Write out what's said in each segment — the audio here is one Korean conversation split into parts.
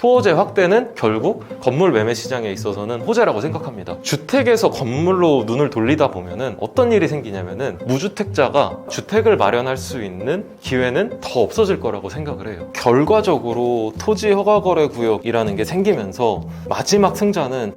토호재 확대는 결국 건물 매매 시장에 있어서는 호재라고 생각합니다. 주택에서 건물로 눈을 돌리다 보면은 어떤 일이 생기냐면은 무주택자가 주택을 마련할 수 있는 기회는 더 없어질 거라고 생각을 해요. 결과적으로 토지 허가 거래 구역이라는 게 생기면서 마지막 승자는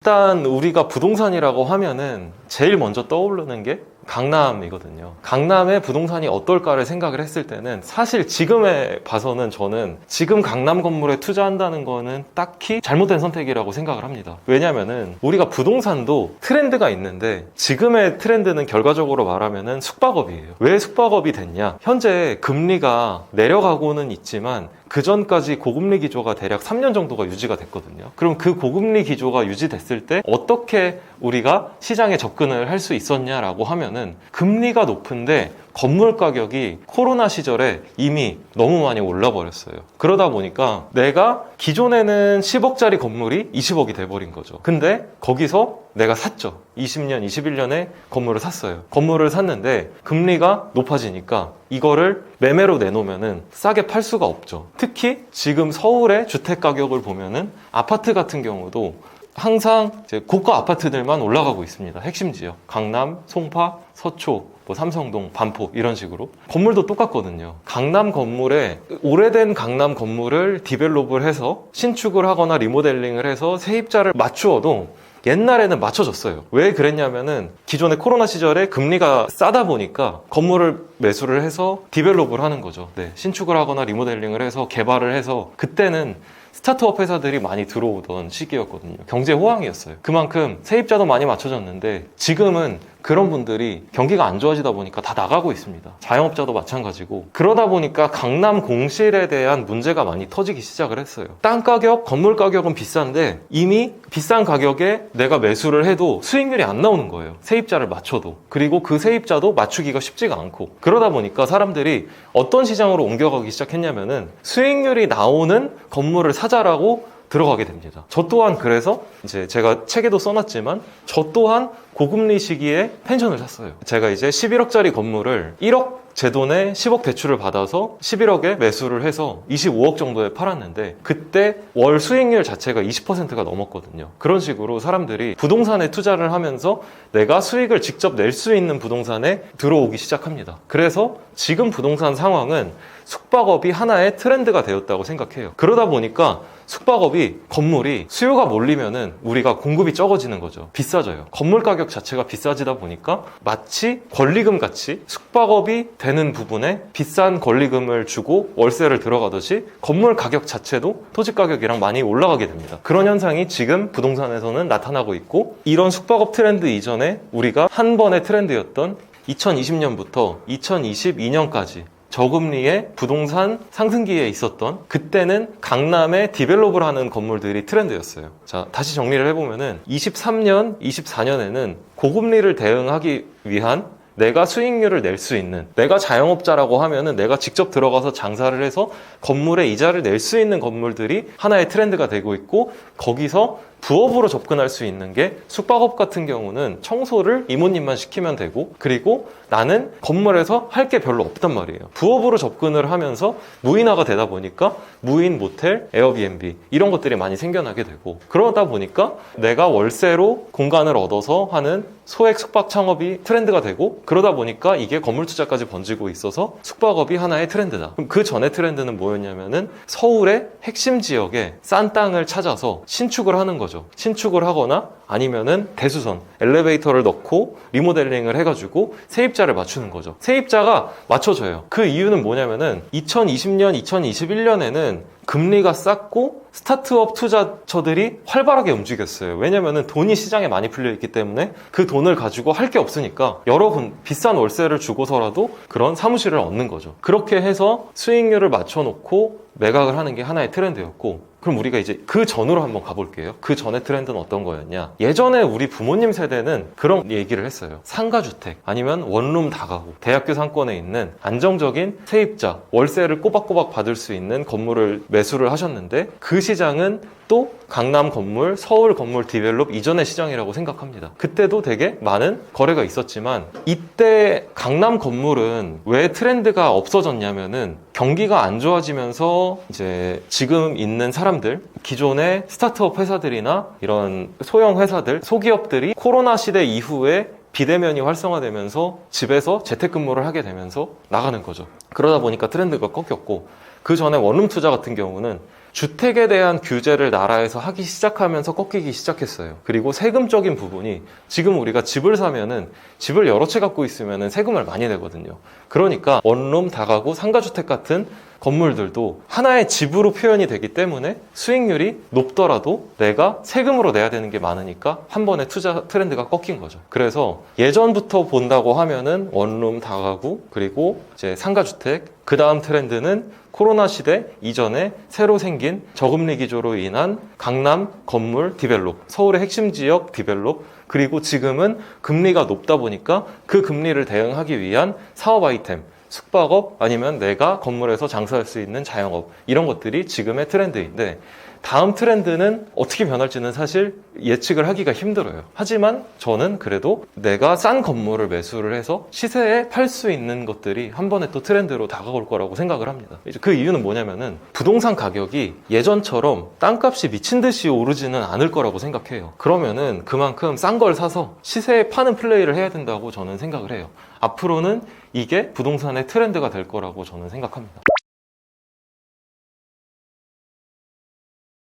일단 우리가 부동산이라고 하면은 제일 먼저 떠오르는 게 강남이거든요. 강남의 부동산이 어떨까를 생각을 했을 때는 사실 지금에 봐서는 저는 지금 강남 건물에 투자한다는 거는 딱히 잘못된 선택이라고 생각을 합니다. 왜냐면은 우리가 부동산도 트렌드가 있는데 지금의 트렌드는 결과적으로 말하면은 숙박업이에요. 왜 숙박업이 됐냐? 현재 금리가 내려가고는 있지만 그 전까지 고금리 기조가 대략 3년 정도가 유지가 됐거든요. 그럼 그 고금리 기조가 유지됐을 때 어떻게 우리가 시장에 접근을 할 수 있었냐라고 하면은 금리가 높은데 건물 가격이 코로나 시절에 이미 너무 많이 올라 버렸어요. 그러다 보니까 내가 기존에는 10억짜리 건물이 20억이 돼버린 거죠. 근데 거기서 내가 샀죠. 20년, 21년에 건물을 샀어요. 건물을 샀는데 금리가 높아지니까 이거를 매매로 내놓으면은 싸게 팔 수가 없죠. 특히 지금 서울의 주택 가격을 보면은 아파트 같은 경우도 항상 이제 고가 아파트들만 올라가고 있습니다. 핵심 지역 강남, 송파, 서초, 삼성동, 반포 이런 식으로 건물도 똑같거든요. 강남 건물에 오래된 강남 건물을 디벨롭을 해서 신축을 하거나 리모델링을 해서 세입자를 맞추어도 옛날에는 맞춰줬어요. 왜 그랬냐면은 기존의 코로나 시절에 금리가 싸다 보니까 건물을 매수를 해서 디벨롭을 하는 거죠. 신축을 하거나 리모델링을 해서 개발을 해서 그때는 스타트업 회사들이 많이 들어오던 시기였거든요. 경제 호황이었어요. 그만큼 세입자도 많이 맞춰졌는데 지금은 그런 분들이 경기가 안 좋아지다 보니까 다 나가고 있습니다. 자영업자도 마찬가지고. 그러다 보니까 강남 공실에 대한 문제가 많이 터지기 시작을 했어요. 땅 가격, 건물 가격은 비싼데 이미 비싼 가격에 내가 매수를 해도 수익률이 안 나오는 거예요. 세입자를 맞춰도. 그리고 그 세입자도 맞추기가 쉽지가 않고. 그러다 보니까 사람들이 어떤 시장으로 옮겨가기 시작했냐면은 수익률이 나오는 건물을 사자라고 들어가게 됩니다. 저 또한 그래서 이제 제가 책에도 써놨지만 저 또한 고금리 시기에 펜션을 샀어요. 제가 이제 11억짜리 건물을 1억 제 돈에 10억 대출을 받아서 11억에 매수를 해서 25억 정도에 팔았는데 그때 월 수익률 자체가 20%가 넘었거든요. 그런 식으로 사람들이 부동산에 투자를 하면서 내가 수익을 직접 낼 수 있는 부동산에 들어오기 시작합니다. 그래서 지금 부동산 상황은 숙박업이 하나의 트렌드가 되었다고 생각해요. 그러다 보니까 숙박업이 건물이 수요가 몰리면은 우리가 공급이 적어지는 거죠. 비싸져요. 건물 가격 자체가 비싸지다 보니까 마치 권리금 같이 숙박업이 되는 부분에 비싼 권리금을 주고 월세를 들어가듯이 건물 가격 자체도 토지 가격이랑 많이 올라가게 됩니다. 그런 현상이 지금 부동산에서는 나타나고 있고 이런 숙박업 트렌드 이전에 우리가 한 번의 트렌드였던 2020년부터 2022년까지 저금리의 부동산 상승기에 있었던 그때는 강남에 디벨롭을 하는 건물들이 트렌드였어요. 자, 다시 정리를 해보면은 23년, 24년에는 고금리를 대응하기 위한 내가 수익률을 낼 수 있는 내가 자영업자라고 하면은 내가 직접 들어가서 장사를 해서 건물에 이자를 낼 수 있는 건물들이 하나의 트렌드가 되고 있고 거기서 부업으로 접근할 수 있는 게 숙박업 같은 경우는 청소를 이모님만 시키면 되고 그리고 나는 건물에서 할 게 별로 없단 말이에요. 부업으로 접근을 하면서 무인화가 되다 보니까 무인 모텔, 에어비앤비 이런 것들이 많이 생겨나게 되고 그러다 보니까 내가 월세로 공간을 얻어서 하는 소액 숙박 창업이 트렌드가 되고 그러다 보니까 이게 건물 투자까지 번지고 있어서 숙박업이 하나의 트렌드다. 그럼 그 전에 트렌드는 뭐였냐면은 서울의 핵심 지역에 싼 땅을 찾아서 신축을 하는 거죠. 신축을 하거나 아니면은 대수선, 엘리베이터를 넣고 리모델링을 해가지고 세입자를 맞추는 거죠. 세입자가 맞춰져요. 그 이유는 뭐냐면은 2020년, 2021년에는 금리가 쌌고 스타트업 투자처들이 활발하게 움직였어요. 왜냐면은 돈이 시장에 많이 풀려있기 때문에 그 돈을 가지고 할 게 없으니까 여러 비싼 월세를 주고서라도 그런 사무실을 얻는 거죠. 그렇게 해서 수익률을 맞춰놓고 매각을 하는 게 하나의 트렌드였고 그럼 우리가 이제 그 전으로 한번 가볼게요. 그 전의 트렌드는 어떤 거였냐? 예전에 우리 부모님 세대는 그런 얘기를 했어요. 상가주택 아니면 원룸 다가구, 대학교 상권에 있는 안정적인 세입자, 월세를 꼬박꼬박 받을 수 있는 건물을 매수를 하셨는데 그 시장은 또 강남 건물, 서울 건물 디벨롭 이전의 시장이라고 생각합니다. 그때도 되게 많은 거래가 있었지만 이때 강남 건물은 왜 트렌드가 없어졌냐면은 경기가 안 좋아지면서 이제 지금 있는 사람들, 기존의 스타트업 회사들이나 이런 소형 회사들, 소기업들이 코로나 시대 이후에 비대면이 활성화되면서 집에서 재택근무를 하게 되면서 나가는 거죠. 그러다 보니까 트렌드가 꺾였고, 그 전에 원룸 투자 같은 경우는 주택에 대한 규제를 나라에서 하기 시작하면서 꺾이기 시작했어요. 그리고 세금적인 부분이 지금 우리가 집을 사면은 집을 여러 채 갖고 있으면은 세금을 많이 내거든요. 그러니까 원룸, 다가구, 상가주택 같은 건물들도 하나의 집으로 표현이 되기 때문에 수익률이 높더라도 내가 세금으로 내야 되는 게 많으니까 한 번에 투자 트렌드가 꺾인 거죠. 그래서 예전부터 본다고 하면은 원룸, 다가구, 그리고 이제 상가주택, 그 다음 트렌드는 코로나 시대 이전에 새로 생긴 저금리 기조로 인한 강남 건물 디벨롭, 서울의 핵심 지역 디벨롭, 그리고 지금은 금리가 높다 보니까 그 금리를 대응하기 위한 사업 아이템, 숙박업 아니면 내가 건물에서 장사할 수 있는 자영업, 이런 것들이 지금의 트렌드인데, 다음 트렌드는 어떻게 변할지는 사실 예측을 하기가 힘들어요. 하지만 저는 그래도 내가 싼 건물을 매수를 해서 시세에 팔 수 있는 것들이 한 번에 또 트렌드로 다가올 거라고 생각을 합니다. 그 이유는 뭐냐면은 부동산 가격이 예전처럼 땅값이 미친 듯이 오르지는 않을 거라고 생각해요. 그러면은 그만큼 싼 걸 사서 시세에 파는 플레이를 해야 된다고 저는 생각을 해요. 앞으로는 이게 부동산의 트렌드가 될 거라고 저는 생각합니다.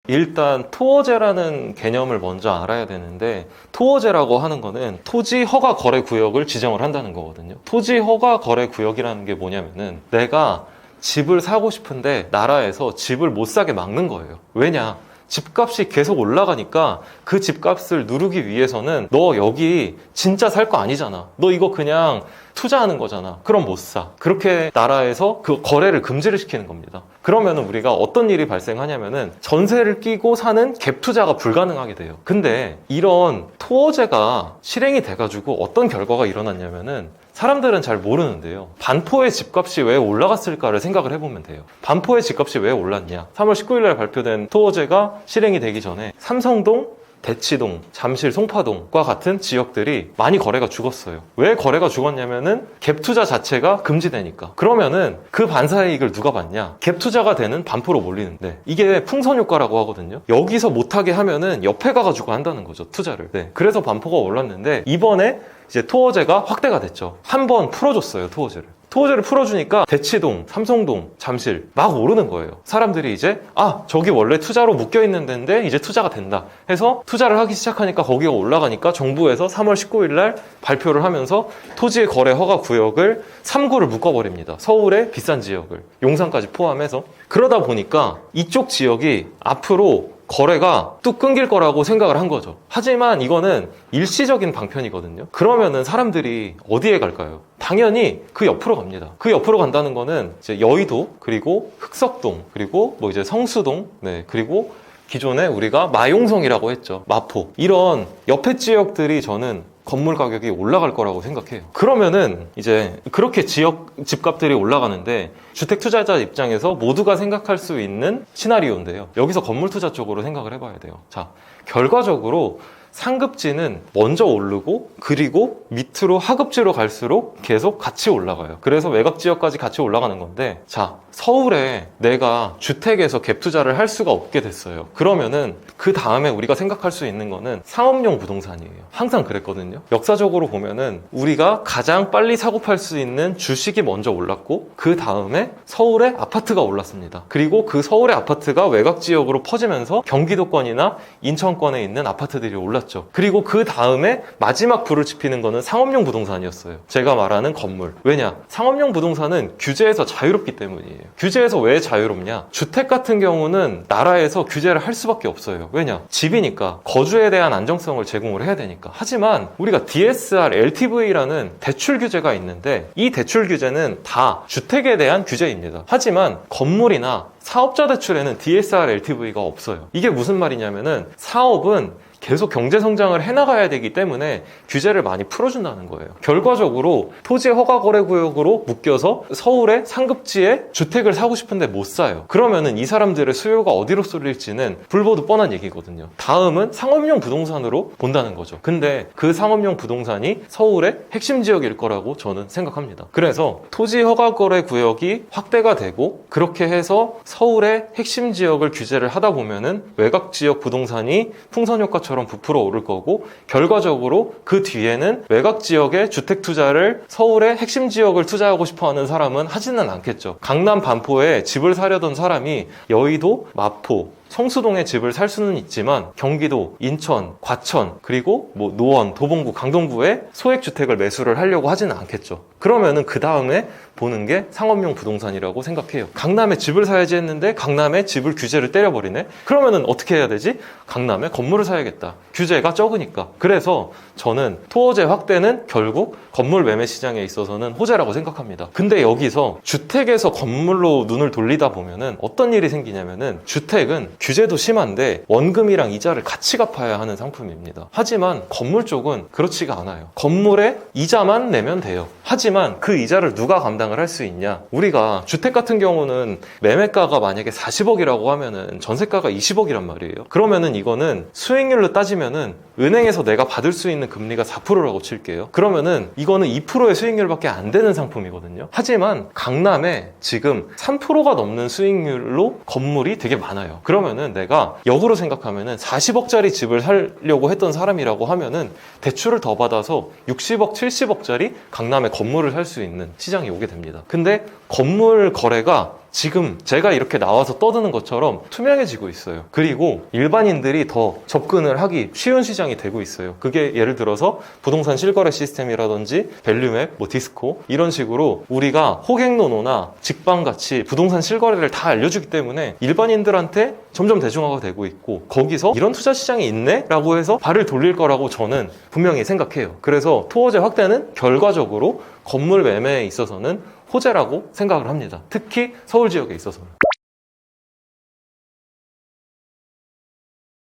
일단 토어제라는 개념을 먼저 알아야 되는데, 토어제라고 하는 거는 토지 허가 거래 구역을 지정을 한다는 거거든요. 토지 허가 거래 구역이라는 게 뭐냐면은 내가 집을 사고 싶은데 나라에서 집을 못 사게 막는 거예요. 왜냐? 집값이 계속 올라가니까 그 집값을 누르기 위해서는 너 여기 진짜 살 거 아니잖아, 너 이거 그냥 투자하는 거잖아, 그럼 못 사. 그렇게 나라에서 그 거래를 금지를 시키는 겁니다. 그러면은 우리가 어떤 일이 발생하냐면은 전세를 끼고 사는 갭 투자가 불가능하게 돼요. 근데 이런 토어제가 실행이 돼가지고 어떤 결과가 일어났냐면은 사람들은 잘 모르는데요, 반포의 집값이 왜 올라갔을까를 생각을 해보면 돼요. 반포의 집값이 왜 올랐냐? 3월 19일날 발표된 토어제가 실행이 되기 전에 삼성동, 대치동, 잠실, 송파동과 같은 지역들이 많이 거래가 죽었어요. 왜 거래가 죽었냐면은 갭 투자 자체가 금지되니까. 그러면은 그 반사의 이익을 누가 받냐? 갭 투자가 되는 반포로 몰리는데, 이게 풍선 효과라고 하거든요. 여기서 못하게 하면은 옆에 가가지고 한다는 거죠, 투자를. 네. 그래서 반포가 올랐는데, 이번에 이제 토어제가 확대가 됐죠. 한 번 풀어줬어요, 토어제를. 토어제를 풀어주니까 대치동, 삼성동, 잠실 막 오르는 거예요. 사람들이 이제 저기 원래 투자로 묶여있는 데인데 이제 투자가 된다 해서 투자를 하기 시작하니까 거기가 올라가니까 정부에서 3월 19일 날 발표를 하면서 토지 거래 허가 구역을 3구를 묶어버립니다. 서울의 비싼 지역을, 용산까지 포함해서. 그러다 보니까 이쪽 지역이 앞으로 거래가 뚝 끊길 거라고 생각을 한 거죠. 하지만 이거는 일시적인 방편이거든요. 그러면은 사람들이 어디에 갈까요? 당연히 그 옆으로 갑니다. 그 옆으로 간다는 거는 이제 여의도, 그리고 흑석동, 그리고 뭐 이제 성수동, 네, 그리고 기존에 우리가 마용성이라고 했죠, 마포, 이런 옆에 지역들이 저는 건물 가격이 올라갈 거라고 생각해요. 그러면은 이제 그렇게 지역 집값들이 올라가는데 주택 투자자 입장에서 모두가 생각할 수 있는 시나리오인데요, 여기서 건물 투자 쪽으로 생각을 해봐야 돼요. 자, 결과적으로 상급지는 먼저 오르고 그리고 밑으로 하급지로 갈수록 계속 같이 올라가요. 그래서 외곽 지역까지 같이 올라가는 건데, 자, 서울에 내가 주택에서 갭 투자를 할 수가 없게 됐어요. 그러면은 그 다음에 우리가 생각할 수 있는 거는 상업용 부동산이에요. 항상 그랬거든요. 역사적으로 보면은 우리가 가장 빨리 사고 팔 수 있는 주식이 먼저 올랐고 그 다음에 서울의 아파트가 올랐습니다. 그리고 그 서울의 아파트가 외곽 지역으로 퍼지면서 경기도권이나 인천권에 있는 아파트들이 올랐죠. 그리고 그 다음에 마지막 불을 지피는 거는 상업용 부동산이었어요. 제가 말하는 건물. 왜냐? 상업용 부동산은 규제에서 자유롭기 때문이에요. 규제에서 왜 자유롭냐? 주택 같은 경우는 나라에서 규제를 할 수밖에 없어요. 왜냐? 집이니까 거주에 대한 안정성을 제공을 해야 되니까. 하지만 우리가 DSR, LTV라는 대출 규제가 있는데 이 대출 규제는 다 주택에 대한 규제입니다. 하지만 건물이나 사업자 대출에는 DSR, LTV가 없어요. 이게 무슨 말이냐면은 사업은 계속 경제 성장을 해나가야 되기 때문에 규제를 많이 풀어준다는 거예요. 결과적으로 토지 허가거래구역으로 묶여서 서울의 상급지에 주택을 사고 싶은데 못 사요. 그러면은 이 사람들의 수요가 어디로 쏠릴지는 불보듯 뻔한 얘기거든요. 다음은 상업용 부동산으로 본다는 거죠. 근데 그 상업용 부동산이 서울의 핵심 지역일 거라고 저는 생각합니다. 그래서 토지 허가거래구역이 확대가 되고 그렇게 해서 서울의 핵심 지역을 규제를 하다 보면은 외곽 지역 부동산이 풍선효과처럼 부풀어 오를 거고 결과적으로 그 뒤에는 외곽 지역의 주택 투자를 서울의 핵심 지역을 투자하고 싶어하는 사람은 하지는 않겠죠. 강남 반포에 집을 사려던 사람이 여의도, 마포, 성수동에 집을 살 수는 있지만 경기도, 인천, 과천, 그리고 노원, 도봉구, 강동구에 소액주택을 매수를 하려고 하지는 않겠죠. 그러면은 그 다음에 보는 게 상업용 부동산이라고 생각해요. 강남에 집을 사야지 했는데 강남에 집을 규제를 때려버리네? 그러면은 어떻게 해야 되지? 강남에 건물을 사야겠다. 규제가 적으니까. 그래서 저는 토호제 확대는 결국 건물 매매 시장에 있어서는 호재라고 생각합니다. 근데 여기서 주택에서 건물로 눈을 돌리다 보면은 어떤 일이 생기냐면은 주택은 규제도 심한데 원금이랑 이자를 같이 갚아야 하는 상품입니다. 하지만 건물 쪽은 그렇지가 않아요. 건물에 이자만 내면 돼요. 하지만 그 이자를 누가 감당을 할 수 있냐? 우리가 주택 같은 경우는 매매가가 만약에 40억이라고 하면은 전세가가 20억이란 말이에요. 그러면은 이거는 수익률로 따지면은 은행에서 내가 받을 수 있는 금리가 4%라고 칠게요. 그러면은 이거는 2%의 수익률밖에 안 되는 상품이거든요. 하지만 강남에 지금 3%가 넘는 수익률로 건물이 되게 많아요. 그러면은 내가 역으로 생각하면은 40억짜리 집을 사려고 했던 사람이라고 하면은 대출을 더 받아서 60억, 70억짜리 강남에 건물을 살 수 있는 시장이 오게 됩니다. 근데 건물 거래가 지금 제가 이렇게 나와서 떠드는 것처럼 투명해지고 있어요. 그리고 일반인들이 더 접근을 하기 쉬운 시장이 되고 있어요. 그게 예를 들어서 부동산 실거래 시스템이라든지 밸류맵, 디스코 이런 식으로 우리가 호갱노노나 직방같이 부동산 실거래를 다 알려주기 때문에 일반인들한테 점점 대중화가 되고 있고 거기서 이런 투자 시장이 있네? 라고 해서 발을 돌릴 거라고 저는 분명히 생각해요. 그래서 토호제 확대는 결과적으로 건물 매매에 있어서는 호재라고 생각을 합니다. 특히 서울 지역에 있어서는.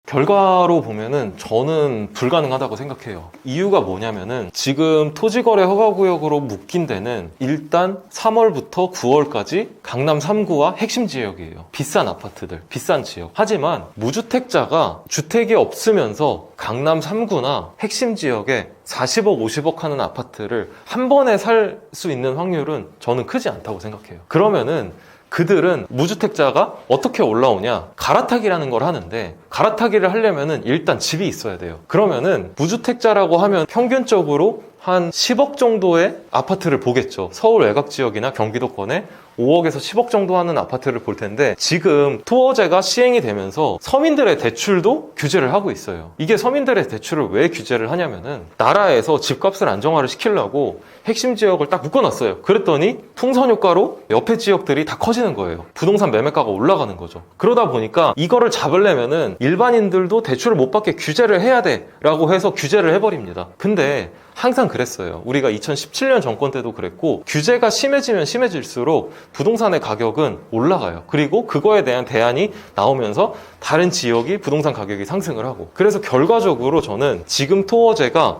결과로 보면은 저는 불가능하다고 생각해요. 이유가 뭐냐면은 지금 토지거래 허가구역으로 묶인 데는 일단 3월부터 9월까지 강남 3구와 핵심 지역이에요. 비싼 아파트들, 비싼 지역. 하지만 무주택자가 주택이 없으면서 강남 3구나 핵심 지역에 40억, 50억 하는 아파트를 한 번에 살 수 있는 확률은 저는 크지 않다고 생각해요. 그러면은 그들은 무주택자가 어떻게 올라오냐? 갈아타기라는 걸 하는데 갈아타기를 하려면은 일단 집이 있어야 돼요. 그러면은 무주택자라고 하면 평균적으로 한 10억 정도의 아파트를 보겠죠. 서울 외곽 지역이나 경기도권에 5억에서 10억 정도 하는 아파트를 볼 텐데 지금 토호제가 시행이 되면서 서민들의 대출도 규제를 하고 있어요. 이게 서민들의 대출을 왜 규제를 하냐면은 나라에서 집값을 안정화를 시키려고 핵심 지역을 딱 묶어놨어요. 그랬더니 풍선 효과로 옆에 지역들이 다 커지는 거예요. 부동산 매매가가 올라가는 거죠. 그러다 보니까 이거를 잡으려면은 일반인들도 대출을 못 받게 규제를 해야 돼 라고 해서 규제를 해버립니다. 근데 항상 그랬어요. 우리가 2017년 정권 때도 그랬고 규제가 심해지면 심해질수록 부동산의 가격은 올라가요. 그리고 그거에 대한 대안이 나오면서 다른 지역이 부동산 가격이 상승을 하고 그래서 결과적으로 저는 지금 토호제가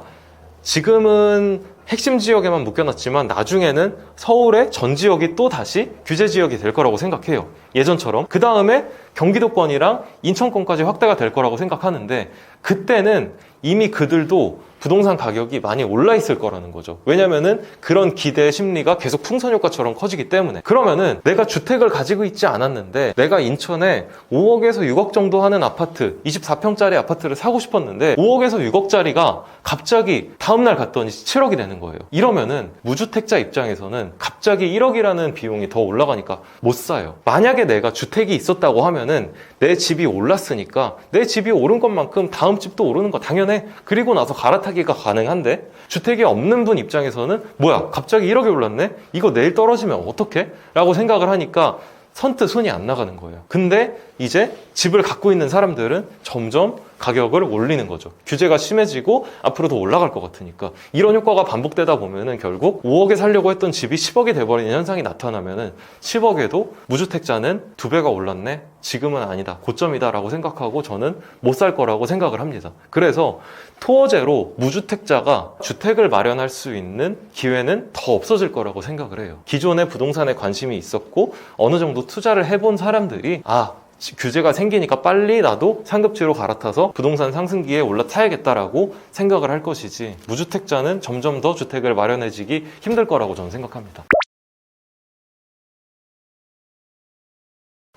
지금은 핵심 지역에만 묶여놨지만 나중에는 서울의 전 지역이 또 다시 규제 지역이 될 거라고 생각해요. 예전처럼. 그 다음에 경기도권이랑 인천권까지 확대가 될 거라고 생각하는데 그때는 이미 그들도 부동산 가격이 많이 올라 있을 거라는 거죠. 왜냐면은 그런 기대 심리가 계속 풍선 효과처럼 커지기 때문에. 그러면은 내가 주택을 가지고 있지 않았는데 내가 인천에 5억에서 6억 정도 하는 아파트, 24평짜리 아파트를 사고 싶었는데 5억에서 6억짜리가 갑자기 다음날 갔더니 7억이 되는 거예요. 이러면은 무주택자 입장에서는 갑자기 1억이라는 비용이 더 올라가니까 못 사요. 만약에 내가 주택이 있었다고 하면은 내 집이 올랐으니까 내 집이 오른 것만큼 다음 집도 오르는 거 당연해. 그리고 나서 갈아타기가 가능한데 주택이 없는 분 입장에서는 뭐야 갑자기 1억이 올랐네? 이거 내일 떨어지면 어떡해? 라고 생각을 하니까 선뜻 손이 안 나가는 거예요. 근데 이제 집을 갖고 있는 사람들은 점점 가격을 올리는 거죠. 규제가 심해지고 앞으로 더 올라갈 것 같으니까. 이런 효과가 반복되다 보면은 결국 5억에 살려고 했던 집이 10억이 돼버리는 현상이 나타나면은 10억에도 무주택자는 2배가 올랐네? 지금은 아니다. 고점이다 라고 생각하고 저는 못 살 거라고 생각을 합니다. 그래서 토어제로 무주택자가 주택을 마련할 수 있는 기회는 더 없어질 거라고 생각을 해요. 기존에 부동산에 관심이 있었고 어느 정도 투자를 해본 사람들이 규제가 생기니까 빨리 나도 상급지로 갈아타서 부동산 상승기에 올라타야겠다라고 생각을 할 것이지, 무주택자는 점점 더 주택을 마련해지기 힘들 거라고 저는 생각합니다.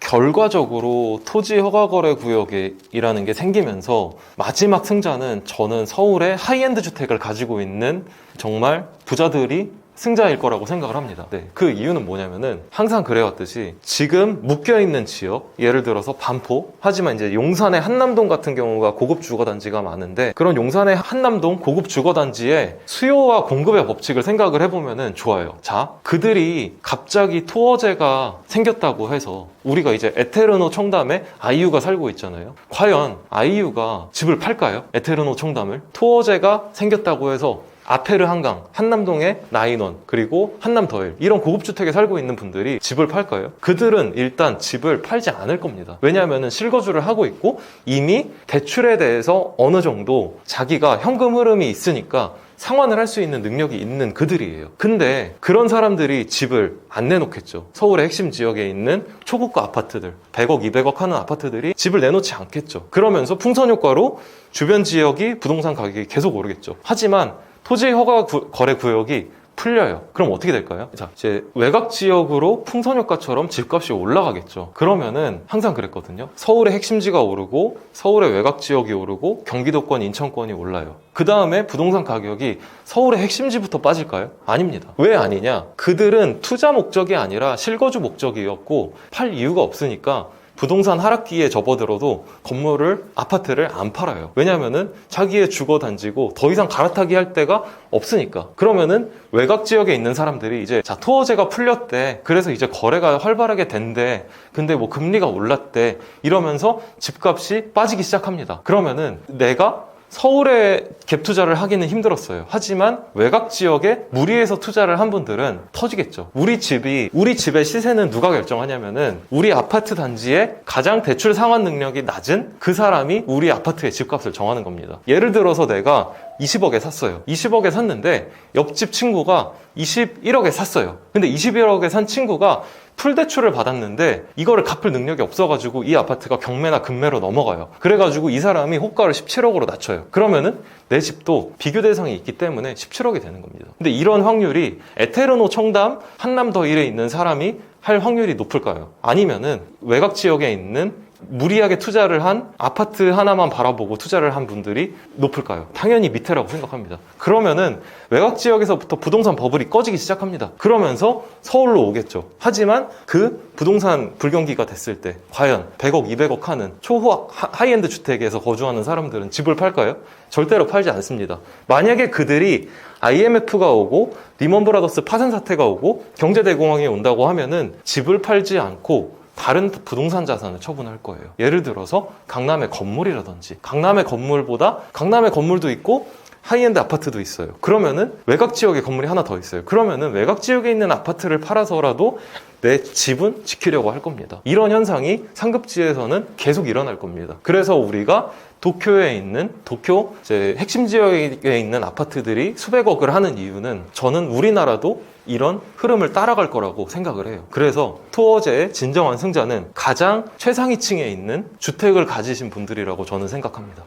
결과적으로 토지 허가거래 구역이라는 게 생기면서 마지막 승자는 저는 서울의 하이엔드 주택을 가지고 있는 정말 부자들이 승자일 거라고 생각을 합니다. 그 이유는 뭐냐면은 항상 그래왔듯이 지금 묶여있는 지역, 예를 들어서 반포, 하지만 이제 용산의 한남동 같은 경우가 고급 주거단지가 많은데, 그런 용산의 한남동 고급 주거단지의 수요와 공급의 법칙을 생각을 해보면은 좋아요. 자, 그들이 갑자기 토어제가 생겼다고 해서 우리가 이제 에테르노 청담에 아이유가 살고 있잖아요. 과연 아이유가 집을 팔까요? 에테르노 청담을? 토어제가 생겼다고 해서 아페르 한강, 한남동의 나인원, 그리고 한남더일, 이런 고급주택에 살고 있는 분들이 집을 팔까요? 그들은 일단 집을 팔지 않을 겁니다. 왜냐하면 실거주를 하고 있고 이미 대출에 대해서 어느 정도 자기가 현금 흐름이 있으니까 상환을 할 수 있는 능력이 있는 그들이에요. 근데 그런 사람들이 집을 안 내놓겠죠. 서울의 핵심 지역에 있는 초고가 아파트들, 100억, 200억 하는 아파트들이 집을 내놓지 않겠죠. 그러면서 풍선 효과로 주변 지역이 부동산 가격이 계속 오르겠죠. 하지만 토지 허가 거래 구역이 풀려요. 그럼 어떻게 될까요? 자, 이제 외곽 지역으로 풍선 효과처럼 집값이 올라가겠죠. 그러면은 항상 그랬거든요. 서울의 핵심지가 오르고 서울의 외곽 지역이 오르고 경기도권, 인천권이 올라요. 그 다음에 부동산 가격이 서울의 핵심지부터 빠질까요? 아닙니다. 왜 아니냐? 그들은 투자 목적이 아니라 실거주 목적이었고 팔 이유가 없으니까 부동산 하락기에 접어들어도 아파트를 안 팔아요. 왜냐면은 자기의 주거 단지고 더 이상 갈아타기 할 데가 없으니까. 그러면은 외곽 지역에 있는 사람들이 이제 토어제가 풀렸대. 그래서 이제 거래가 활발하게 된대. 근데 뭐 금리가 올랐대. 이러면서 집값이 빠지기 시작합니다. 그러면은 내가 서울에 갭 투자를 하기는 힘들었어요. 하지만 외곽 지역에 무리해서 투자를 한 분들은 터지겠죠. 우리 집의 시세는 누가 결정하냐면은 우리 아파트 단지에 가장 대출 상환 능력이 낮은 그 사람이 우리 아파트의 집값을 정하는 겁니다. 예를 들어서 내가 20억에 샀어요. 20억에 샀는데 옆집 친구가 21억에 샀어요. 근데 21억에 산 친구가 풀대출을 받았는데 이거를 갚을 능력이 없어가지고 이 아파트가 경매나 금매로 넘어가요. 그래가지고 이 사람이 호가를 17억으로 낮춰요. 그러면은 내 집도 비교 대상이 있기 때문에 17억이 되는 겁니다. 근데 이런 확률이 에테르노 청담 한남더일에 있는 사람이 할 확률이 높을까요? 아니면은 외곽 지역에 있는 무리하게 투자를 한 아파트 하나만 바라보고 투자를 한 분들이 높을까요? 당연히 밑에라고 생각합니다. 그러면은 외곽 지역에서부터 부동산 버블이 꺼지기 시작합니다. 그러면서 서울로 오겠죠. 하지만 그 부동산 불경기가 됐을 때 과연 100억, 200억 하는 하이엔드 주택에서 거주하는 사람들은 집을 팔까요? 절대로 팔지 않습니다. 만약에 그들이 IMF가 오고 리먼 브라더스 파산 사태가 오고 경제대공황이 온다고 하면은 집을 팔지 않고 다른 부동산 자산을 처분할 거예요. 예를 들어서 강남의 건물이라든지, 강남의 건물도 있고 하이엔드 아파트도 있어요. 그러면은 외곽 지역에 건물이 하나 더 있어요. 그러면은 외곽 지역에 있는 아파트를 팔아서라도 내 집은 지키려고 할 겁니다. 이런 현상이 상급지에서는 계속 일어날 겁니다. 그래서 우리가 도쿄에 있는 핵심 지역에 있는 아파트들이 수백억을 하는 이유는 저는 우리나라도 이런 흐름을 따라갈 거라고 생각을 해요. 그래서 토어제의 진정한 승자는 가장 최상위층에 있는 주택을 가지신 분들이라고 저는 생각합니다.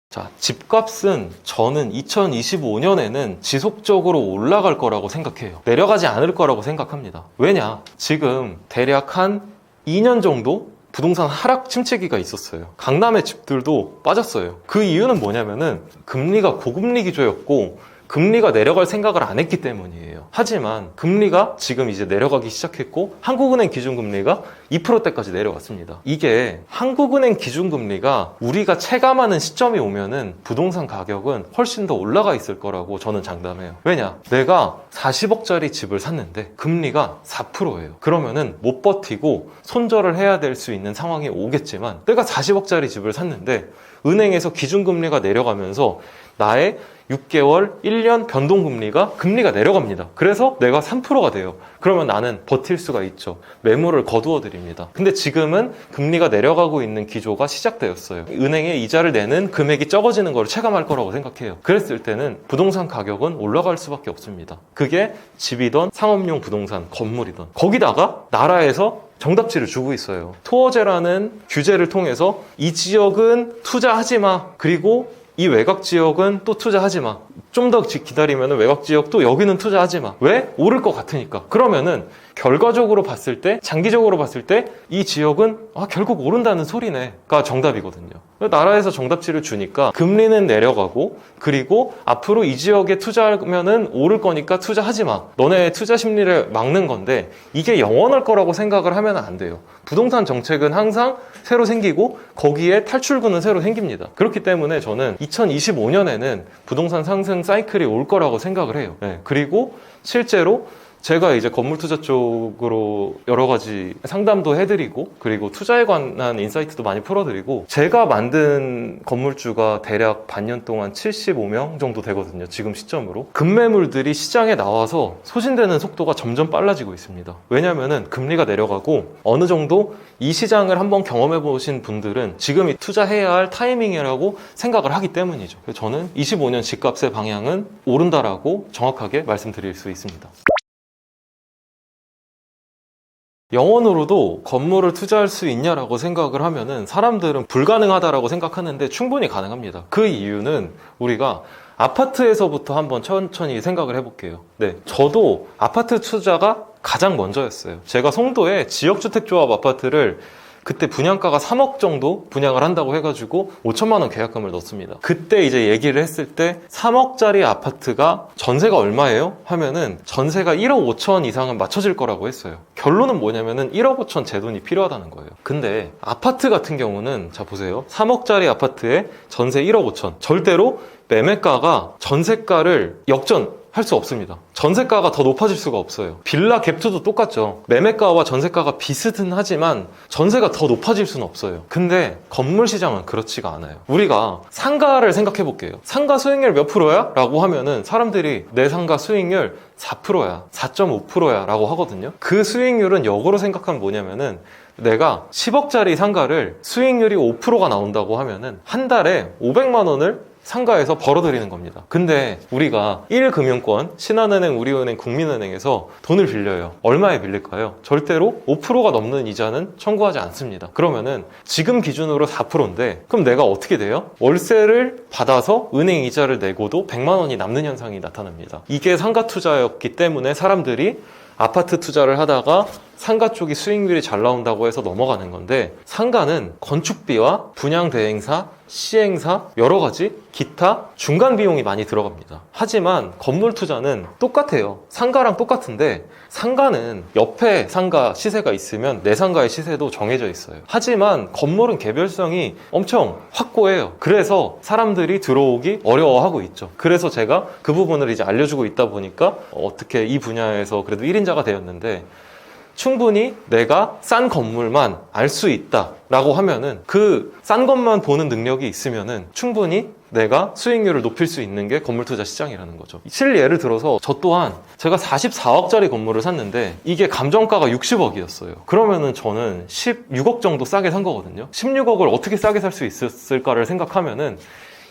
자, 집값은 저는 2025년에는 지속적으로 올라갈 거라고 생각해요. 내려가지 않을 거라고 생각합니다. 왜냐? 지금 대략 한 2년 정도 부동산 하락 침체기가 있었어요. 강남의 집들도 빠졌어요. 그 이유는 뭐냐면은 금리가 고금리 기조였고 금리가 내려갈 생각을 안 했기 때문이에요. 하지만 금리가 지금 이제 내려가기 시작했고 한국은행 기준금리가 2%대까지 내려왔습니다. 이게 한국은행 기준금리가 우리가 체감하는 시점이 오면은 부동산 가격은 훨씬 더 올라가 있을 거라고 저는 장담해요. 왜냐? 내가 40억짜리 집을 샀는데 금리가 4%예요. 그러면은 못 버티고 손절을 해야 될 수 있는 상황이 오겠지만 내가 40억짜리 집을 샀는데 은행에서 기준금리가 내려가면서 나의 6개월, 1년 변동금리가 금리가 내려갑니다. 그래서 내가 3%가 돼요. 그러면 나는 버틸 수가 있죠. 매물을 거두어 드립니다. 근데 지금은 금리가 내려가고 있는 기조가 시작되었어요. 은행에 이자를 내는 금액이 적어지는 걸 체감할 거라고 생각해요. 그랬을 때는 부동산 가격은 올라갈 수밖에 없습니다. 그게 집이든 상업용 부동산, 건물이든. 거기다가 나라에서 정답지를 주고 있어요. 토어제라는 규제를 통해서 이 지역은 투자하지 마. 그리고 이 외곽 지역은 또 투자하지 마. 좀 더 기다리면 외곽 지역도 여기는 투자하지 마. 왜? 오를 것 같으니까. 그러면은 결과적으로 봤을 때, 장기적으로 봤을 때 이 지역은 결국 오른다는 소리네가 정답이거든요. 나라에서 정답지를 주니까 금리는 내려가고 그리고 앞으로 이 지역에 투자하면은 오를 거니까 투자하지 마. 너네 투자 심리를 막는 건데 이게 영원할 거라고 생각을 하면 안 돼요. 부동산 정책은 항상 새로 생기고 거기에 탈출구는 새로 생깁니다. 그렇기 때문에 저는 2025년에는 부동산 상승 사이클이 올 거라고 생각을 해요. 네, 그리고 실제로 제가 이제 건물 투자 쪽으로 여러 가지 상담도 해드리고 그리고 투자에 관한 인사이트도 많이 풀어드리고 제가 만든 건물주가 대략 반년 동안 75명 정도 되거든요. 지금 시점으로. 급매물들이 시장에 나와서 소진되는 속도가 점점 빨라지고 있습니다. 왜냐면은 금리가 내려가고 어느 정도 이 시장을 한번 경험해 보신 분들은 지금이 투자해야 할 타이밍이라고 생각을 하기 때문이죠. 그래서 저는 25년 집값의 방향은 오른다라고 정확하게 말씀드릴 수 있습니다. 영원으로도 건물을 투자할 수 있냐라고 생각을 하면은 사람들은 불가능하다라고 생각하는데 충분히 가능합니다. 그 이유는 우리가 아파트에서부터 한번 천천히 생각을 해볼게요. 네, 저도 아파트 투자가 가장 먼저였어요. 제가 송도에 지역주택조합 아파트를 그때 분양가가 3억 정도 분양을 한다고 해가지고 5천만 원 계약금을 넣습니다. 그때 이제 얘기를 했을 때 3억짜리 아파트가 전세가 얼마예요? 하면은 전세가 1억 5천 이상은 맞춰질 거라고 했어요. 결론은 뭐냐면은 1억 5천 제 돈이 필요하다는 거예요. 근데 아파트 같은 경우는 자 보세요. 3억짜리 아파트에 전세 1억 5천. 절대로 매매가가 전세가를 할 수 없습니다. 전세가가 더 높아질 수가 없어요. 빌라 갭투도 똑같죠. 매매가와 전세가가 비슷은 하지만 전세가 더 높아질 수는 없어요. 근데 건물 시장은 그렇지가 않아요. 우리가 상가를 생각해 볼게요. 상가 수익률 몇 프로야? 라고 하면은 사람들이 내 상가 수익률 4%야, 4.5%야 라고 하거든요. 그 수익률은 역으로 생각하면 뭐냐면은 내가 10억짜리 상가를 수익률이 5%가 나온다고 하면은 한 달에 500만 원을 상가에서 벌어들이는 겁니다. 근데 우리가 1금융권, 신한은행, 우리은행, 국민은행에서 돈을 빌려요. 얼마에 빌릴까요? 절대로 5%가 넘는 이자는 청구하지 않습니다. 그러면은 지금 기준으로 4%인데 그럼 내가 어떻게 돼요? 월세를 받아서 은행 이자를 내고도 100만 원이 남는 현상이 나타납니다. 이게 상가 투자였기 때문에 사람들이 아파트 투자를 하다가 상가 쪽이 수익률이 잘 나온다고 해서 넘어가는 건데 상가는 건축비와 분양 대행사, 시행사, 여러 가지 기타 중간 비용이 많이 들어갑니다. 하지만 건물 투자는 똑같아요. 상가랑 똑같은데 상가는 옆에 상가 시세가 있으면 내 상가의 시세도 정해져 있어요. 하지만 건물은 개별성이 엄청 확고해요. 그래서 사람들이 들어오기 어려워하고 있죠. 그래서 제가 그 부분을 이제 알려주고 있다 보니까 어떻게 이 분야에서 그래도 1인자가 되었는데 충분히 내가 싼 건물만 알 수 있다라고 하면은 그 싼 것만 보는 능력이 있으면은 충분히 내가 수익률을 높일 수 있는 게 건물 투자 시장이라는 거죠. 예를 들어서 저 또한 제가 44억짜리 건물을 샀는데 이게 감정가가 60억이었어요. 그러면은 저는 16억 정도 싸게 산 거거든요. 16억을 어떻게 싸게 살 수 있었을까를 생각하면은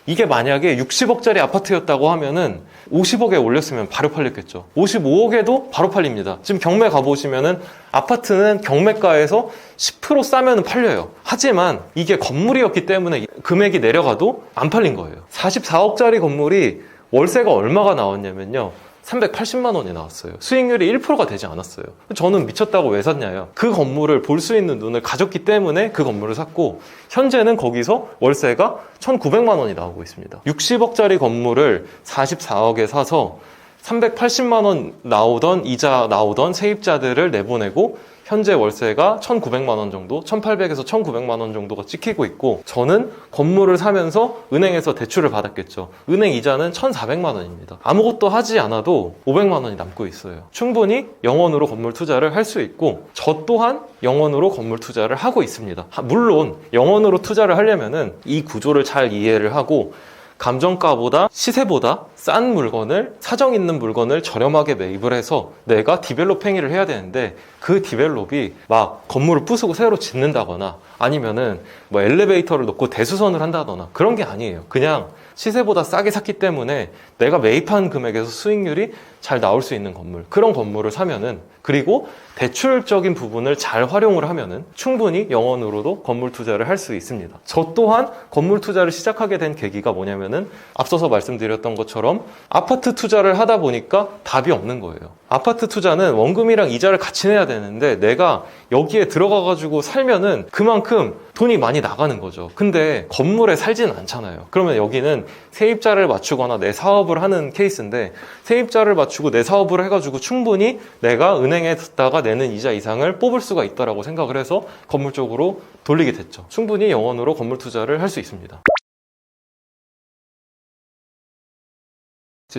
이게 만약에 60억짜리 아파트였다고 하면은 50억에 올렸으면 바로 팔렸겠죠. 55억에도 바로 팔립니다. 지금 경매 가보시면은 아파트는 경매가에서 10% 싸면 팔려요. 하지만 이게 건물이었기 때문에 금액이 내려가도 안 팔린 거예요. 44억짜리 건물이 월세가 얼마가 나왔냐면요. 380만 원이 나왔어요. 수익률이 1%가 되지 않았어요. 저는 미쳤다고 왜 샀냐요. 그 건물을 볼 수 있는 눈을 가졌기 때문에 그 건물을 샀고, 현재는 거기서 월세가 1,900만 원이 나오고 있습니다. 60억짜리 건물을 44억에 사서 380만 원 나오던 이자 나오던 세입자들을 내보내고 현재 월세가 1,900만 원 정도, 1,800에서 1,900만 원 정도가 찍히고 있고, 저는 건물을 사면서 은행에서 대출을 받았겠죠. 은행 이자는 1,400만 원입니다. 아무것도 하지 않아도 500만 원이 남고 있어요. 충분히 영원으로 건물 투자를 할 수 있고, 저 또한 영원으로 건물 투자를 하고 있습니다. 물론 영원으로 투자를 하려면은 이 구조를 잘 이해를 하고 감정가보다 시세보다 싼 물건을, 사정 있는 물건을 저렴하게 매입을 해서 내가 디벨롭 행위를 해야 되는데, 그 디벨롭이 막 건물을 부수고 새로 짓는다거나 아니면은 뭐 엘리베이터를 놓고 대수선을 한다거나 그런 게 아니에요. 그냥 시세보다 싸게 샀기 때문에 내가 매입한 금액에서 수익률이 잘 나올 수 있는 건물, 그런 건물을 사면은, 그리고 대출적인 부분을 잘 활용을 하면은 충분히 영원으로도 건물 투자를 할 수 있습니다. 저 또한 건물 투자를 시작하게 된 계기가 뭐냐면은, 앞서서 말씀드렸던 것처럼 아파트 투자를 하다 보니까 답이 없는 거예요. 아파트 투자는 원금이랑 이자를 같이 내야 되는데 내가 여기에 들어가가지고 살면은 그만큼 돈이 많이 나가는 거죠. 근데 건물에 살지는 않잖아요. 그러면 여기는 세입자를 맞추거나 내 사업을 하는 케이스인데, 세입자를 맞추고 내 사업을 해가지고 충분히 내가 은행에 뒀다가 내는 이자 이상을 뽑을 수가 있다라고 생각을 해서 건물 쪽으로 돌리게 됐죠. 충분히 영원으로 건물 투자를 할 수 있습니다.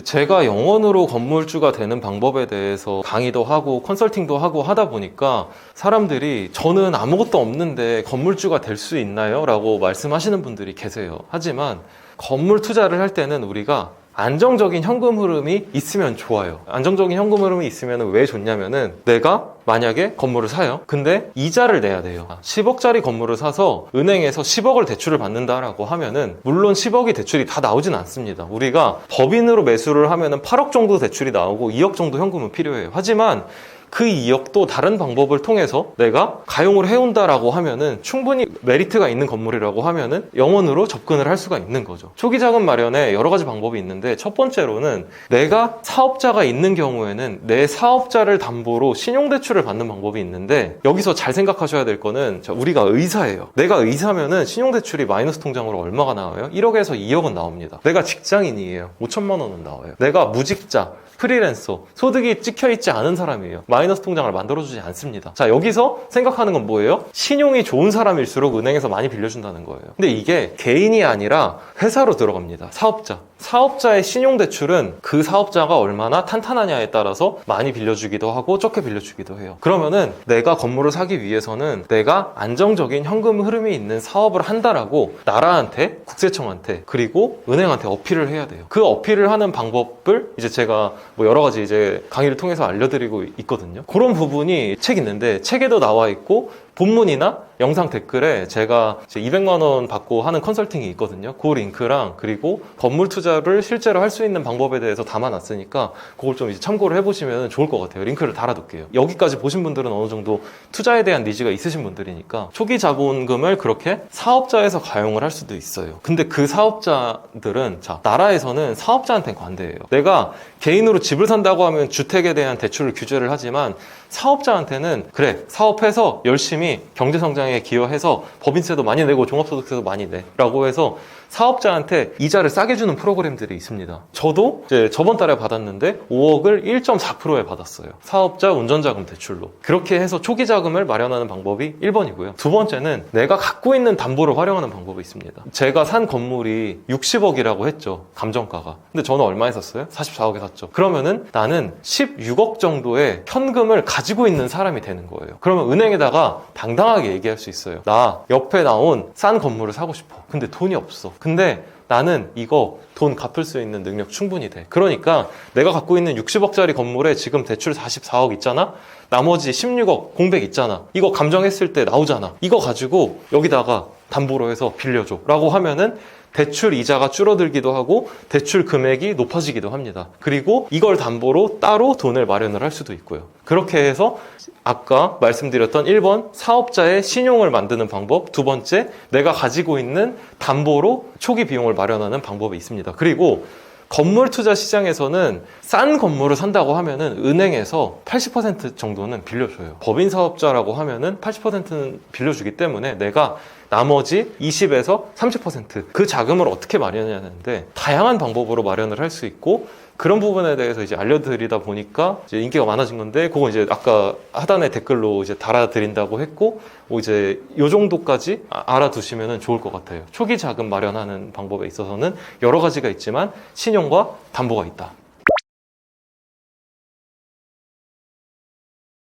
제가 영원으로 건물주가 되는 방법에 대해서 강의도 하고 컨설팅도 하고 하다 보니까 사람들이 저는 아무것도 없는데 건물주가 될 수 있나요? 라고 말씀하시는 분들이 계세요. 하지만 건물 투자를 할 때는 우리가 안정적인 현금 흐름이 있으면 좋아요. 안정적인 현금 흐름이 있으면 왜 좋냐면은, 내가 만약에 건물을 사요. 근데 이자를 내야 돼요. 10억짜리 건물을 사서 은행에서 10억을 대출을 받는다라고 하면은, 물론 10억이 대출이 다 나오진 않습니다. 우리가 법인으로 매수를 하면은 8억 정도 대출이 나오고 2억 정도 현금은 필요해요. 하지만 그 2억도 다른 방법을 통해서 내가 가용을 해온다라고 하면은, 충분히 메리트가 있는 건물이라고 하면은 영원으로 접근을 할 수가 있는 거죠. 초기 자금 마련에 여러 가지 방법이 있는데, 첫 번째로는 내가 사업자가 있는 경우에는 내 사업자를 담보로 신용대출을 받는 방법이 있는데, 여기서 잘 생각하셔야 될 거는, 우리가 의사예요. 내가 의사면은 신용대출이 마이너스 통장으로 얼마가 나와요? 1억에서 2억은 나옵니다. 내가 직장인이에요. 5천만 원은 나와요. 내가 무직자, 프리랜서, 소득이 찍혀있지 않은 사람이에요. 마이너스 통장을 만들어주지 않습니다. 자, 여기서 생각하는 건 뭐예요? 신용이 좋은 사람일수록 은행에서 많이 빌려준다는 거예요. 근데 이게 개인이 아니라 회사로 들어갑니다. 사업자. 사업자의 신용대출은 그 사업자가 얼마나 탄탄하냐에 따라서 많이 빌려주기도 하고 적게 빌려주기도 해요. 그러면은 내가 건물을 사기 위해서는 내가 안정적인 현금 흐름이 있는 사업을 한다라고 나라한테, 국세청한테, 그리고 은행한테 어필을 해야 돼요. 그 어필을 하는 방법을 이제 제가 뭐 여러 가지 이제 강의를 통해서 알려드리고 있거든요. 그런 부분이 책 있는데, 책에도 나와 있고 본문이나 영상 댓글에 제가 200만 원 받고 하는 컨설팅이 있거든요. 그 링크랑, 그리고 건물 투자를 실제로 할 수 있는 방법에 대해서 담아놨으니까 그걸 좀 이제 참고를 해보시면 좋을 것 같아요. 링크를 달아둘게요. 여기까지 보신 분들은 어느 정도 투자에 대한 니즈가 있으신 분들이니까, 초기 자본금을 그렇게 사업자에서 가용을 할 수도 있어요. 근데 그 사업자들은, 자, 나라에서는 사업자한테는 관대해요. 내가 개인으로 집을 산다고 하면 주택에 대한 대출을 규제를 하지만, 사업자한테는 그래, 사업해서 열심히 경제성장에 기여해서 법인세도 많이 내고 종합소득세도 많이 내 라고 해서 사업자한테 이자를 싸게 주는 프로그램들이 있습니다. 저도 이제 저번 달에 받았는데 5억을 1.4%에 받았어요. 사업자 운전자금 대출로. 그렇게 해서 초기 자금을 마련하는 방법이 1번이고요. 두 번째는 내가 갖고 있는 담보를 활용하는 방법이 있습니다. 제가 산 건물이 60억이라고 했죠. 감정가가. 근데 저는 얼마에 샀어요? 44억에 샀죠. 그러면은 나는 16억 정도의 현금을 가지고 있는 사람이 되는 거예요. 그러면 은행에다가 당당하게 얘기할 수 있어요. 나 옆에 나온 싼 건물을 사고 싶어. 근데 돈이 없어. 근데 나는 이거 돈 갚을 수 있는 능력 충분히 돼. 그러니까 내가 갖고 있는 60억짜리 건물에 지금 대출 44억 있잖아? 나머지 16억 공백 있잖아. 이거 감정했을 때 나오잖아. 이거 가지고 여기다가 담보로 해서 빌려줘 라고 하면은 대출 이자가 줄어들기도 하고 대출 금액이 높아지기도 합니다. 그리고 이걸 담보로 따로 돈을 마련을 할 수도 있고요. 그렇게 해서 아까 말씀드렸던 1번 사업자의 신용을 만드는 방법, 두 번째 내가 가지고 있는 담보로 초기 비용을 마련하는 방법이 있습니다. 그리고 건물 투자 시장에서는 싼 건물을 산다고 하면은 은행에서 80% 정도는 빌려줘요. 법인 사업자라고 하면은 80%는 빌려주기 때문에 내가 나머지 20에서 30% 그 자금을 어떻게 마련하는데 다양한 방법으로 마련을 할 수 있고, 그런 부분에 대해서 이제 알려드리다 보니까 이제 인기가 많아진 건데, 그거 이제 아까 하단에 댓글로 이제 달아드린다고 했고, 이제 요 정도까지 알아두시면 좋을 것 같아요. 초기 자금 마련하는 방법에 있어서는 여러 가지가 있지만 신용과 담보가 있다.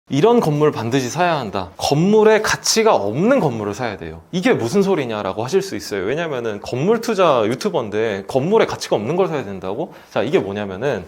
이런 건물 반드시 사야 한다. 건물에 가치가 없는 건물을 사야 돼요. 이게 무슨 소리냐라고 하실 수 있어요. 왜냐면은 건물 투자 유튜버인데 건물에 가치가 없는 걸 사야 된다고? 자, 이게 뭐냐면은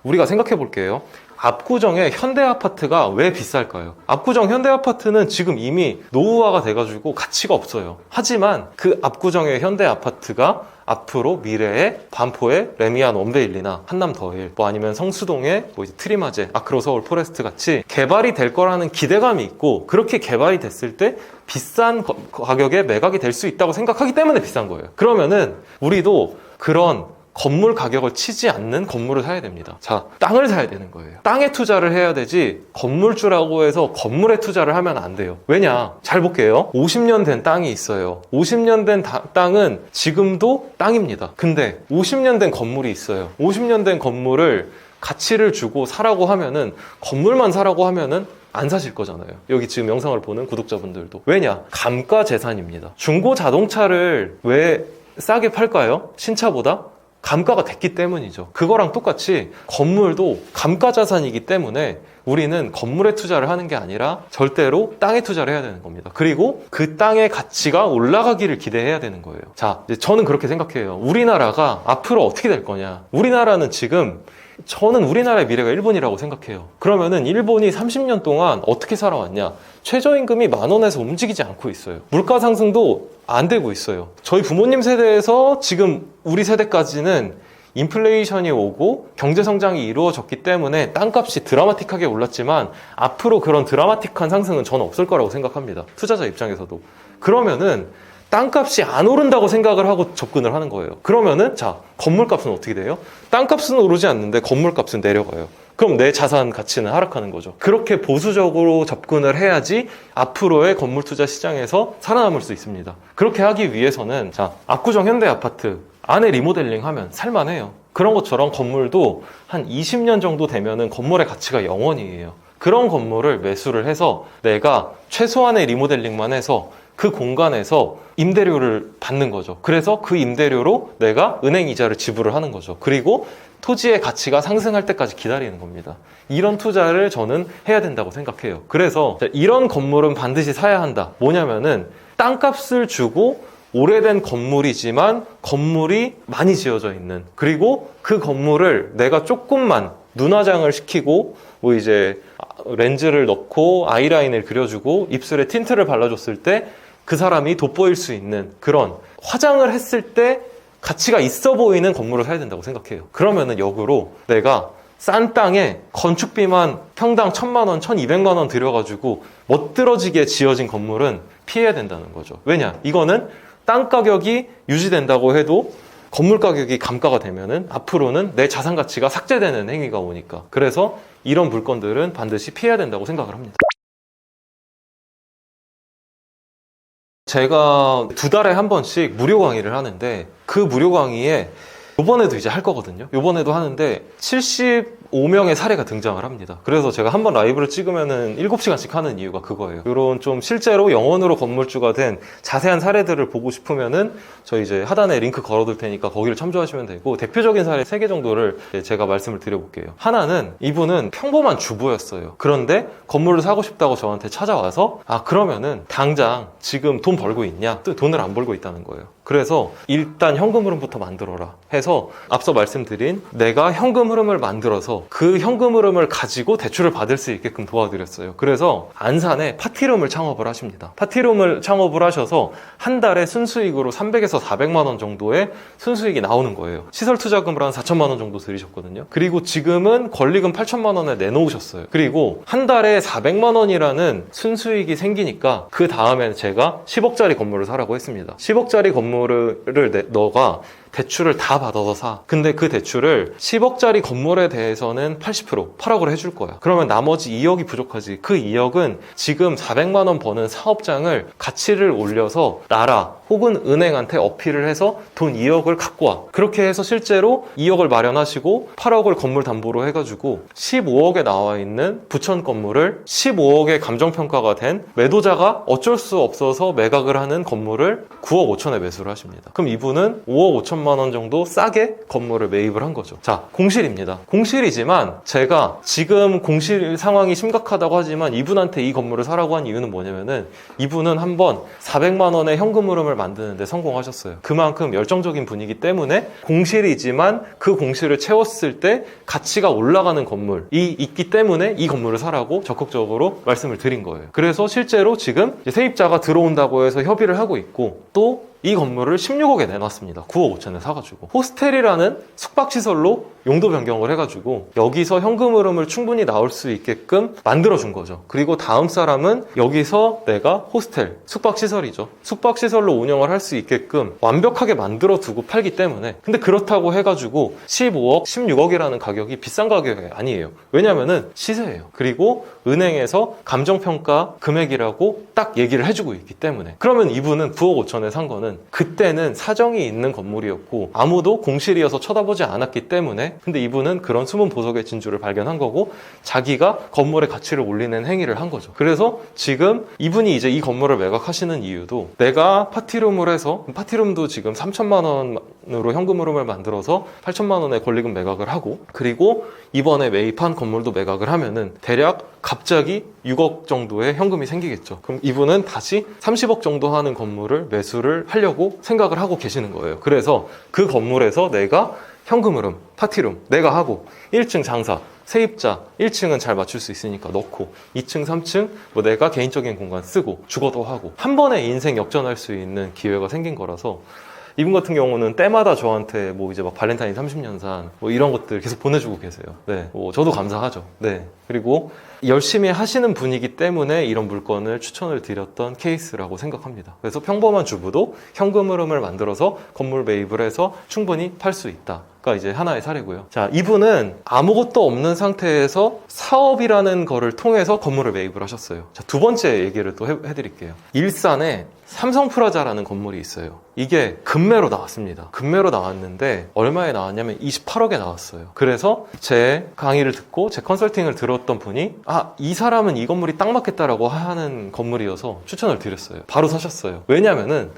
우리가 생각해 볼게요. 압구정의 현대 아파트가 왜 비쌀까요? 압구정 현대 아파트는 지금 이미 노후화가 돼가지고 가치가 없어요. 하지만 그 압구정의 현대 아파트가 앞으로 미래에 반포의 레미안 원베일리나 한남 더힐, 아니면 성수동의 이제 트리마제, 아크로 서울 포레스트 같이 개발이 될 거라는 기대감이 있고, 그렇게 개발이 됐을 때 비싼 가격에 매각이 될 수 있다고 생각하기 때문에 비싼 거예요. 그러면은 우리도 그런 건물 가격을 치지 않는 건물을 사야 됩니다. 자, 땅을 사야 되는 거예요. 땅에 투자를 해야 되지 건물주라고 해서 건물에 투자를 하면 안 돼요. 왜냐? 잘 볼게요. 50년 된 땅이 있어요. 50년 된 땅은 지금도 땅입니다. 근데 50년 된 건물이 있어요. 50년 된 건물을 가치를 주고 사라고 하면은, 건물만 사라고 하면은 안 사실 거잖아요. 여기 지금 영상을 보는 구독자분들도. 왜냐? 감가 재산입니다. 중고 자동차를 왜 싸게 팔까요? 신차보다? 감가가 됐기 때문이죠. 그거랑 똑같이 건물도 감가 자산이기 때문에 우리는 건물에 투자를 하는 게 아니라 절대로 땅에 투자를 해야 되는 겁니다. 그리고 그 땅의 가치가 올라가기를 기대해야 되는 거예요. 자, 이제 저는 그렇게 생각해요. 우리나라가 앞으로 어떻게 될 거냐. 우리나라는 지금, 저는 우리나라의 미래가 일본이라고 생각해요. 그러면은 일본이 30년 동안 어떻게 살아왔냐? 최저임금이 10,000원에서 움직이지 않고 있어요. 물가 상승도 안 되고 있어요. 저희 부모님 세대에서 지금 우리 세대까지는 인플레이션이 오고 경제 성장이 이루어졌기 때문에 땅값이 드라마틱하게 올랐지만, 앞으로 그런 드라마틱한 상승은 저는 없을 거라고 생각합니다. 투자자 입장에서도. 그러면은 땅값이 안 오른다고 생각을 하고 접근을 하는 거예요. 그러면은 자, 건물값은 어떻게 돼요? 땅값은 오르지 않는데 건물값은 내려가요. 그럼 내 자산 가치는 하락하는 거죠. 그렇게 보수적으로 접근을 해야지 앞으로의 건물 투자 시장에서 살아남을 수 있습니다. 그렇게 하기 위해서는, 자, 압구정 현대 아파트 안에 리모델링 하면 살만해요. 그런 것처럼 건물도 한 20년 정도 되면은 건물의 가치가 0원이에요. 그런 건물을 매수를 해서 내가 최소한의 리모델링만 해서 그 공간에서 임대료를 받는 거죠. 그래서 그 임대료로 내가 은행 이자를 지불을 하는 거죠. 그리고 토지의 가치가 상승할 때까지 기다리는 겁니다. 이런 투자를 저는 해야 된다고 생각해요. 그래서 이런 건물은 반드시 사야 한다. 뭐냐면은 땅값을 주고 오래된 건물이지만 건물이 많이 지어져 있는, 그리고 그 건물을 내가 조금만 눈화장을 시키고 이제 렌즈를 넣고 아이라인을 그려주고 입술에 틴트를 발라줬을 때 그 사람이 돋보일 수 있는, 그런 화장을 했을 때 가치가 있어 보이는 건물을 사야 된다고 생각해요. 그러면은 역으로 내가 싼 땅에 건축비만 평당 1,000만 원, 1,200만 원 들여가지고 멋들어지게 지어진 건물은 피해야 된다는 거죠. 왜냐? 이거는 땅 가격이 유지된다고 해도 건물 가격이 감가가 되면은 앞으로는 내 자산 가치가 삭제되는 행위가 오니까. 그래서 이런 물건들은 반드시 피해야 된다고 생각을 합니다. 제가 2달에 한 번씩 무료 강의를 하는데, 그 무료 강의에 요번에도 이제 할 거거든요. 요번에도 하는데 75명의 사례가 등장을 합니다. 그래서 제가 한번 라이브를 찍으면은 7시간씩 하는 이유가 그거예요. 이런 좀 실제로 영원으로 건물주가 된 자세한 사례들을 보고 싶으면은 저 이제 하단에 링크 걸어둘 테니까 거기를 참조하시면 되고, 대표적인 사례 3개 정도를 제가 말씀을 드려볼게요. 하나는, 이분은 평범한 주부였어요. 그런데 건물을 사고 싶다고 저한테 찾아와서, 그러면은 당장 지금 돈 벌고 있냐? 또 돈을 안 벌고 있다는 거예요. 그래서 일단 현금 흐름부터 만들어라 해서 앞서 말씀드린 내가 현금 흐름을 만들어서 그 현금 흐름을 가지고 대출을 받을 수 있게끔 도와드렸어요. 그래서 안산에 파티룸을 창업을 하십니다. 파티룸을 창업을 하셔서 한 달에 순수익으로 300에서 400만 원 정도의 순수익이 나오는 거예요. 시설 투자금을 한 4천만 원 정도 들이셨거든요. 그리고 지금은 권리금 8천만 원에 내놓으셨어요. 그리고 한 달에 400만 원이라는 순수익이 생기니까 그 다음에 제가 10억짜리 건물을 사라고 했습니다. 10억짜리 건물을 너가 대출을 다 받아서 사. 근데 그 대출을 10억짜리 건물에 대해서는 80%8억을 해줄 거야. 그러면 나머지 2억이 부족하지. 그 2억은 지금 400만 원 버는 사업장을 가치를 올려서 나라 혹은 은행한테 어필을 해서 돈 2억을 갖고 와. 그렇게 해서 실제로 2억을 마련하시고 8억을 건물 담보로 해가지고 15억에 나와 있는 부천 건물을 15억의 감정평가가 된 매도자가 어쩔 수 없어서 매각을 하는 건물을 9억 5천에 매수를 하십니다. 그럼 이분은 5억 5천만 원 정도 싸게 건물을 매입을 한 거죠. 자, 공실입니다. 공실이지만 제가 지금 공실 상황이 심각하다고 하지만 이분한테 이 건물을 사라고 한 이유는 뭐냐면은 이분은 한번 400만 원의 현금 흐름을 만드는데 성공하셨어요. 그만큼 열정적인 분이기 때문에 공실이지만 그 공실을 채웠을 때 가치가 올라가는 건물이 있기 때문에 이 건물을 사라고 적극적으로 말씀을 드린 거예요. 그래서 실제로 지금 세입자가 들어온다고 해서 협의를 하고 있고 또 이 건물을 16억에 내놨습니다. 9억 5천에 사가지고 호스텔이라는 숙박시설로 용도 변경을 해가지고 여기서 현금 흐름을 충분히 나올 수 있게끔 만들어준 거죠. 그리고 다음 사람은 여기서 내가 호스텔, 숙박시설이죠. 숙박시설로 운영을 할 수 있게끔 완벽하게 만들어두고 팔기 때문에 근데 그렇다고 해가지고 15억, 16억이라는 가격이 비싼 가격이 아니에요. 왜냐면은 시세예요. 그리고 은행에서 감정평가 금액이라고 딱 얘기를 해주고 있기 때문에 그러면 이분은 9억 5천에 산 거는 그때는 사정이 있는 건물이었고 아무도 공실이어서 쳐다보지 않았기 때문에 근데 이분은 그런 숨은 보석의 진주를 발견한 거고 자기가 건물의 가치를 올리는 행위를 한 거죠. 그래서 지금 이분이 이제 이 건물을 매각하시는 이유도 내가 파티룸을 해서 파티룸도 지금 3천만 원으로 현금 흐름을 만들어서 8천만 원에 권리금 매각을 하고 그리고 이번에 매입한 건물도 매각을 하면은 대략 갑자기 6억 정도의 현금이 생기겠죠. 그럼 이분은 다시 30억 정도 하는 건물을 매수를 하려고 생각을 하고 계시는 거예요. 그래서 그 건물에서 내가 현금 흐름, 파티룸 내가 하고 1층 장사, 세입자 1층은 잘 맞출 수 있으니까 넣고 2층, 3층 뭐 내가 개인적인 공간 쓰고 주거도 하고 한 번에 인생 역전할 수 있는 기회가 생긴 거라서 이분 같은 경우는 때마다 저한테 뭐 이제 막 발렌타인 30년산 뭐 이런 것들 계속 보내주고 계세요. 네, 뭐 저도 감사하죠. 네, 그리고 열심히 하시는 분이기 때문에 이런 물건을 추천을 드렸던 케이스라고 생각합니다. 그래서 평범한 주부도 현금 흐름을 만들어서 건물 매입을 해서 충분히 팔 수 있다. 가 이제 하나의 사례고요. 자, 이분은 아무것도 없는 상태에서 사업이라는 거를 통해서 건물을 매입을 하셨어요. 자, 두 번째 얘기를 또 해드릴게요. 일산에 삼성프라자라는 건물이 있어요. 이게 금매로 나왔습니다. 금매로 나왔는데 얼마에 나왔냐면 28억에 나왔어요. 그래서 제 강의를 듣고 제 컨설팅을 들었던 분이 이 사람은 이 건물이 딱 맞겠다라고 하는 건물이어서 추천을 드렸어요. 바로 사셨어요. 왜냐면은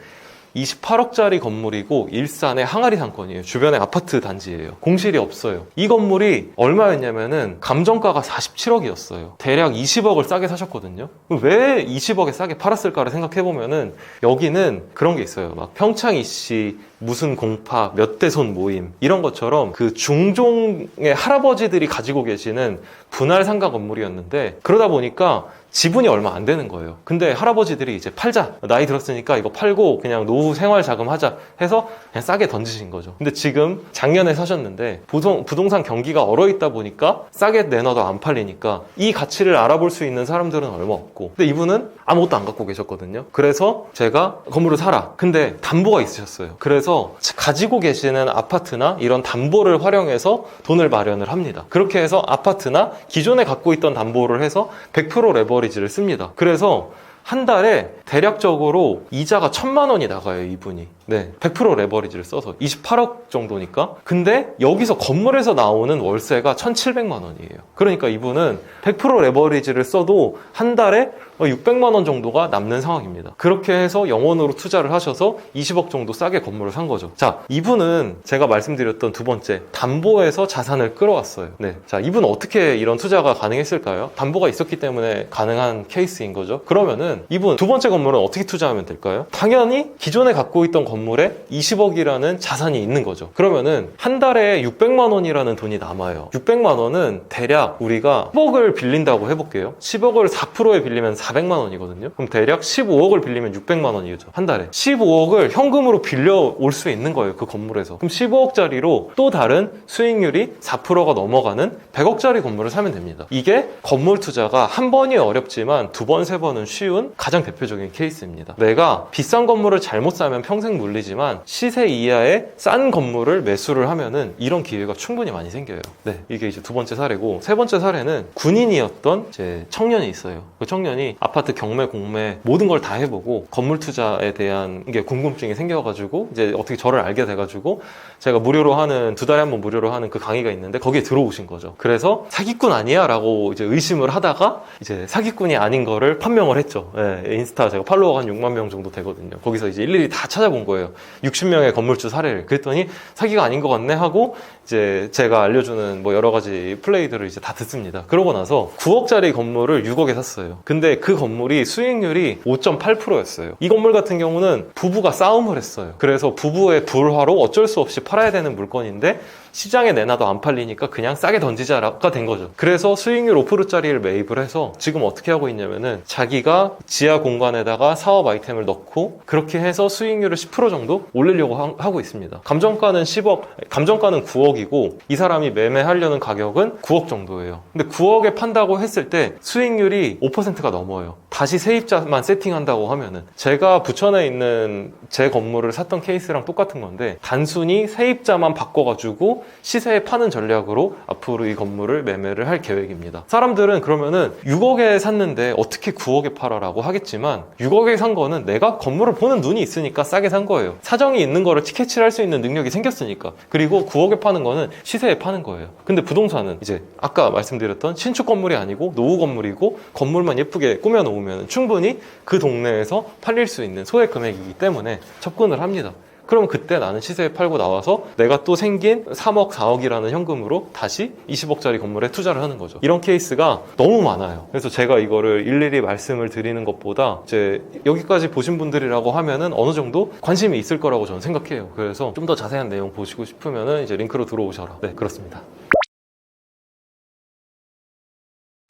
28억짜리 건물이고 일산의 항아리 상권이에요. 주변에 아파트 단지예요. 공실이 없어요. 이 건물이 얼마였냐면은 감정가가 47억이었어요. 대략 20억을 싸게 사셨거든요. 왜 20억에 싸게 팔았을까를 생각해보면은 여기는 그런 게 있어요. 막 평창 이씨 무슨 공파, 몇 대손 모임 이런 것처럼 그 중종의 할아버지들이 가지고 계시는 분할 상가 건물이었는데 그러다 보니까 지분이 얼마 안 되는 거예요. 근데 할아버지들이 이제 팔자, 나이 들었으니까 이거 팔고 그냥 노후 생활 자금 하자 해서 그냥 싸게 던지신 거죠. 근데 지금 작년에 사셨는데 부동산 경기가 얼어있다 보니까 싸게 내놔도 안 팔리니까 이 가치를 알아볼 수 있는 사람들은 얼마 없고 근데 이분은 아무것도 안 갖고 계셨거든요. 그래서 제가 건물을 사라. 근데 담보가 있으셨어요. 그래서 가지고 계시는 아파트나 이런 담보를 활용해서 돈을 마련을 합니다. 그렇게 해서 아파트나 기존에 갖고 있던 담보를 해서 100% 레버리지를 씁니다. 그래서 한 달에 대략적으로 이자가 1,000만 원이 나가요, 이분이. 네, 100% 레버리지를 써서 28억 정도니까. 근데 여기서 건물에서 나오는 월세가 1,700만 원이에요. 그러니까 이분은 100% 레버리지를 써도 한 달에 600만 원 정도가 남는 상황입니다. 그렇게 해서 영원으로 투자를 하셔서 20억 정도 싸게 건물을 산 거죠. 자, 이분은 제가 말씀드렸던 두 번째 담보에서 자산을 끌어왔어요. 네, 자, 이분은 어떻게 이런 투자가 가능했을까요? 담보가 있었기 때문에 가능한 케이스인 거죠. 그러면은 이분 두 번째 건물은 어떻게 투자하면 될까요? 당연히 기존에 갖고 있던 건물에 20억이라는 자산이 있는 거죠. 그러면은 한 달에 600만 원이라는 돈이 남아요. 600만 원은 대략 우리가 10억을 빌린다고 해볼게요. 10억을 4%에 빌리면 400만 원이거든요. 그럼 대략 15억을 빌리면 600만 원이죠. 한 달에. 15억을 현금으로 빌려 올 수 있는 거예요. 그 건물에서. 그럼 15억짜리로 또 다른 수익률이 4%가 넘어가는 100억짜리 건물을 사면 됩니다. 이게 건물 투자가 한 번이 어렵지만 두 번, 세 번은 쉬운 건물은 가장 대표적인 케이스입니다. 내가 비싼 건물을 잘못 사면 평생 물리지만 시세 이하의 싼 건물을 매수를 하면은 이런 기회가 충분히 많이 생겨요. 네, 이게 이제 두 번째 사례고, 세 번째 사례는 군인이었던 이제 청년이 있어요. 그 청년이 아파트 경매, 공매 모든 걸 다 해보고 건물 투자에 대한 게 궁금증이 생겨가지고 이제 어떻게 저를 알게 돼가지고 제가 무료로 하는, 두 달에 한 번 무료로 하는 그 강의가 있는데 거기에 들어오신 거죠. 그래서 사기꾼 아니야? 라고 이제 의심을 하다가 이제 사기꾼이 아닌 거를 판명을 했죠. 네, 인스타 제가 팔로워가 한 6만 명 정도 되거든요. 거기서 이제 일일이 다 찾아본 거예요. 60명의 건물주 사례를. 그랬더니 사기가 아닌 것 같네 하고 이제 제가 알려주는 뭐 여러 가지 플레이들을 이제 다 듣습니다. 그러고 나서 9억짜리 건물을 6억에 샀어요. 근데 그 건물이 수익률이 5.8%였어요. 이 건물 같은 경우는 부부가 싸움을 했어요. 그래서 부부의 불화로 어쩔 수 없이 팔아야 되는 물건인데 시장에 내놔도 안 팔리니까 그냥 싸게 던지자가 된 거죠. 그래서 수익률 5%짜리를 매입을 해서 지금 어떻게 하고 있냐면은 자기가 지하 공간에다가 사업 아이템을 넣고 그렇게 해서 수익률을 10% 정도 올리려고 하고 있습니다. 감정가는 10억, 감정가는 9억이고 이 사람이 매매하려는 가격은 9억 정도예요. 근데 9억에 판다고 했을 때 수익률이 5%가 넘어요. 다시 세입자만 세팅한다고 하면은, 제가 부천에 있는 제 건물을 샀던 케이스랑 똑같은 건데 단순히 세입자만 바꿔가지고 시세에 파는 전략으로 앞으로 이 건물을 매매를 할 계획입니다. 사람들은 그러면은 6억에 샀는데 어떻게 9억에 팔아라고 하겠지만 6억에 산 거는 내가 건물을 보는 눈이 있으니까 싸게 산 거예요. 사정이 있는 거를 티켓치를 할 수 있는 능력이 생겼으니까. 그리고 9억에 파는 거는 시세에 파는 거예요. 근데 부동산은 이제 아까 말씀드렸던 신축 건물이 아니고 노후 건물이고 건물만 예쁘게 꾸며놓으면 충분히 그 동네에서 팔릴 수 있는 소액 금액이기 때문에 접근을 합니다. 그럼 그때 나는 시세에 팔고 나와서 내가 또 생긴 3억, 4억이라는 현금으로 다시 20억짜리 건물에 투자를 하는 거죠. 이런 케이스가 너무 많아요. 그래서 제가 이거를 일일이 말씀을 드리는 것보다 이제 여기까지 보신 분들이라고 하면은 어느 정도 관심이 있을 거라고 저는 생각해요. 그래서 좀 더 자세한 내용 보시고 싶으면은 이제 링크로 들어오셔라. 네, 그렇습니다.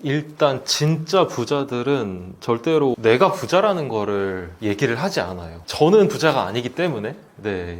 일단 진짜 부자들은 절대로 내가 부자라는 거를 얘기를 하지 않아요. 저는 부자가 아니기 때문에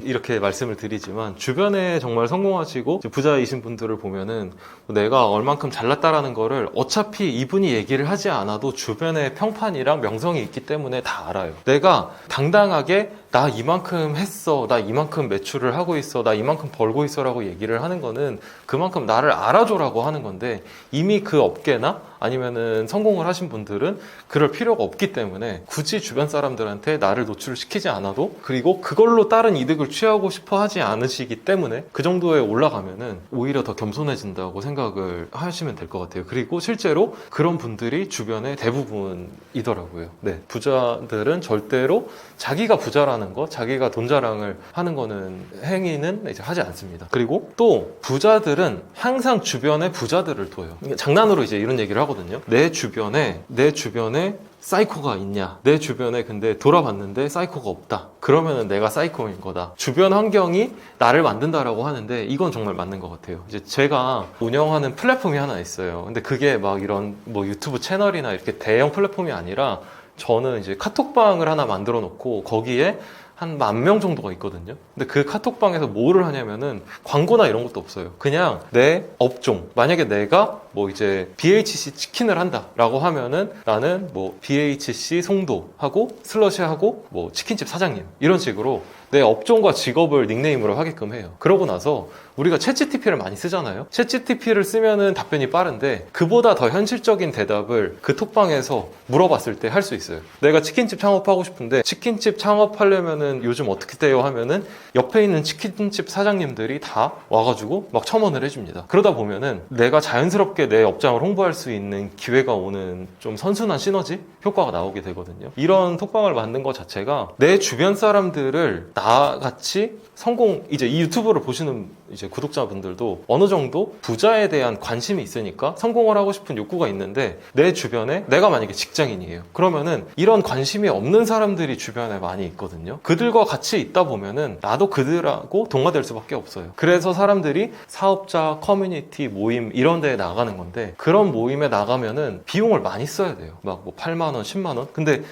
이렇게 말씀을 드리지만, 주변에 정말 성공하시고 부자이신 분들을 보면은 내가 얼만큼 잘났다라는 거를 어차피 이분이 얘기를 하지 않아도 주변에 평판이랑 명성이 있기 때문에 다 알아요. 내가 당당하게 나 이만큼 했어, 나 이만큼 매출을 하고 있어, 나 이만큼 벌고 있어 라고 얘기를 하는 거는 그만큼 나를 알아줘라고 하는 건데, 이미 그 업계나 아니면은 성공을 하신 분들은 그럴 필요가 없기 때문에 굳이 주변 사람들한테 나를 노출시키지 않아도, 그리고 그걸로 다른 이득을 취하고 싶어 하지 않으시기 때문에 그 정도에 올라가면은 오히려 더 겸손해진다고 생각을 하시면 될 것 같아요. 그리고 실제로 그런 분들이 주변에 대부분이더라고요. 부자들은 절대로 자기가 부자라는 거, 자기가 돈 자랑을 하는 거는, 행위는 이제 하지 않습니다. 그리고 또 부자들은 항상 주변에 부자들을 둬요. 장난으로 이제 이런 얘기를 하거든요. 내 주변에 사이코가 있냐? 내 주변에 근데 돌아봤는데 사이코가 없다. 그러면은 내가 사이코인 거다. 주변 환경이 나를 만든다라고 하는데 이건 정말 맞는 것 같아요. 이제 제가 운영하는 플랫폼이 하나 있어요. 근데 그게 막 이런 뭐 유튜브 채널이나 이렇게 대형 플랫폼이 아니라, 저는 이제 카톡방을 하나 만들어 놓고 거기에 한 10,000명 정도가 있거든요. 근데 그 카톡방에서 뭐를 하냐면은 광고나 이런 것도 없어요. 그냥 내 업종, 만약에 내가 뭐 이제 BHC 치킨을 한다라고 하면은 나는 뭐 BHC 송도 하고 슬러시 하고 뭐 치킨집 사장님, 이런 식으로 내 업종과 직업을 닉네임으로 하게끔 해요. 그러고 나서 우리가 챗GPT를 많이 쓰잖아요. 챗GPT를 쓰면은 답변이 빠른데 그보다 더 현실적인 대답을 그 톡방에서 물어봤을 때 할 수 있어요. 내가 치킨집 창업하고 싶은데 치킨집 창업하려면은 요즘 어떻게 돼요 하면은 옆에 있는 치킨집 사장님들이 다 와가지고 막 첨언을 해줍니다. 그러다 보면은 내가 자연스럽게 내 업장을 홍보할 수 있는 기회가 오는 좀 선순환 시너지 효과가 나오게 되거든요. 이런 톡방을 만든 것 자체가 내 주변 사람들을 나같이 성공, 이제 이 유튜브를 보시는 이제 구독자분들도 어느 정도 부자에 대한 관심이 있으니까 성공을 하고 싶은 욕구가 있는데, 내 주변에 내가 만약에 직장인이에요. 그러면은 이런 관심이 없는 사람들이 주변에 많이 있거든요. 그들과 같이 있다 보면은 나도 그들하고 동화될 수밖에 없어요. 그래서 사람들이 사업자, 커뮤니티, 모임 이런 데에 나가는 건데, 그런 모임에 나가면은 비용을 많이 써야 돼요. 막 뭐 8만 원, 10만 원. 근데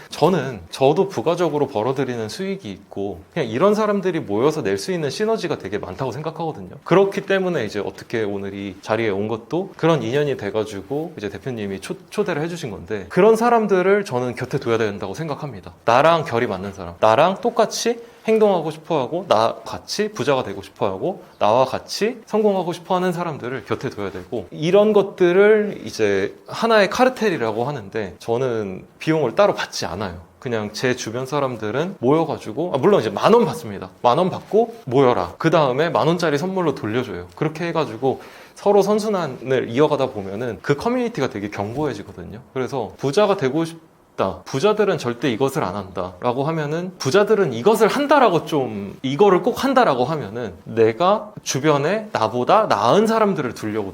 저도 부가적으로 벌어들이는 수익이 있고 그냥 이런 사람들이 모여서 낼 수 있는 시너지가 되게 많다고 생각하거든요. 그렇기 때문에 이제 어떻게 오늘 이 자리에 온 것도 그런 인연이 돼가지고 이제 대표님이 초대를 해주신 건데, 그런 사람들을 저는 곁에 둬야 된다고 생각합니다. 나랑 결이 맞는 사람, 나랑 똑같이 행동하고 싶어하고, 나 같이 부자가 되고 싶어하고, 나와 같이 성공하고 싶어하는 사람들을 곁에 둬야 되고, 이런 것들을 이제 하나의 카르텔이라고 하는데, 저는 비용을 따로 받지 않아요. 그냥 제 주변 사람들은 모여가지고, 물론 이제 10,000원 받습니다. 10,000원 받고 모여라. 그 다음에 10,000원짜리 선물로 돌려줘요. 그렇게 해가지고 서로 선순환을 이어가다 보면은 그 커뮤니티가 되게 견고해지거든요. 그래서 부자가 되고 부자들은 절대 이것을 안 한다 라고 하면은, 부자들은 이것을 한다라고 좀 이거를 꼭 한다라고 하면은 내가 주변에 나보다 나은 사람들을 두려고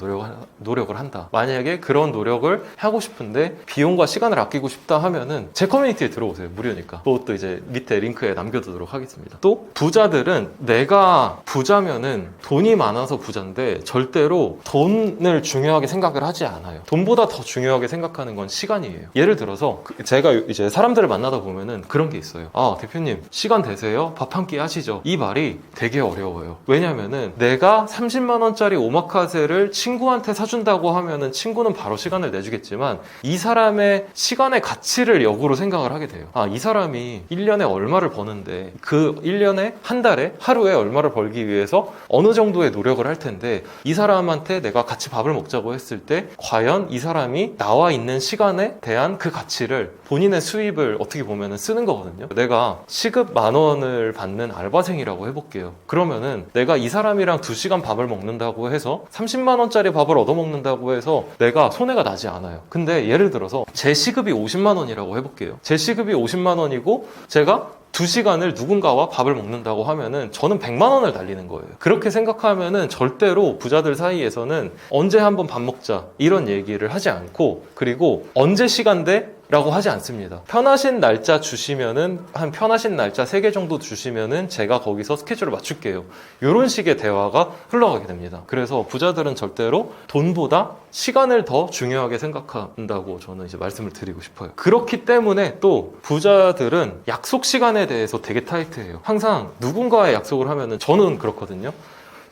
노력을 한다. 만약에 그런 노력을 하고 싶은데 비용과 시간을 아끼고 싶다 하면은 제 커뮤니티에 들어오세요. 무료니까. 그것도 이제 밑에 링크에 남겨두도록 하겠습니다. 또 부자들은, 내가 부자면은 돈이 많아서 부자인데 절대로 돈을 중요하게 생각을 하지 않아요. 돈보다 더 중요하게 생각하는 건 시간이에요. 예를 들어서 제가 이제 사람들을 만나다 보면은 그런 게 있어요. 대표님 시간 되세요? 밥 한 끼 하시죠? 이 말이 되게 어려워요. 왜냐면은 내가 30만 원짜리 오마카세를 친구한테 사준다고 하면은 친구는 바로 시간을 내주겠지만, 이 사람의 시간의 가치를 역으로 생각을 하게 돼요. 이 사람이 1년에 얼마를 버는데 그 1년에 한 달에 하루에 얼마를 벌기 위해서 어느 정도의 노력을 할 텐데, 이 사람한테 내가 같이 밥을 먹자고 했을 때 과연 이 사람이 나와 있는 시간에 대한 그 가치를, 본인의 수입을 어떻게 보면 쓰는 거거든요. 내가 시급 10,000원을 받는 알바생이라고 해볼게요. 그러면은 내가 이 사람이랑 2시간 밥을 먹는다고 해서 30만 원짜리 밥을 얻어먹는다고 해서 내가 손해가 나지 않아요. 근데 예를 들어서 제 시급이 50만 원이라고 해볼게요. 제 시급이 50만 원이고 제가 2시간을 누군가와 밥을 먹는다고 하면은 저는 100만 원을 날리는 거예요. 그렇게 생각하면은 절대로 부자들 사이에서는 언제 한번 밥 먹자 이런 얘기를 하지 않고, 그리고 언제 시간 돼? 라고 하지 않습니다. 편하신 날짜 주시면은, 한 편하신 날짜 3개 정도 주시면은 제가 거기서 스케줄을 맞출게요. 이런 식의 대화가 흘러가게 됩니다. 그래서 부자들은 절대로 돈보다 시간을 더 중요하게 생각한다고 저는 이제 말씀을 드리고 싶어요. 그렇기 때문에 또 부자들은 약속 시간에 대해서 되게 타이트해요. 항상 누군가의 약속을 하면은, 저는 그렇거든요.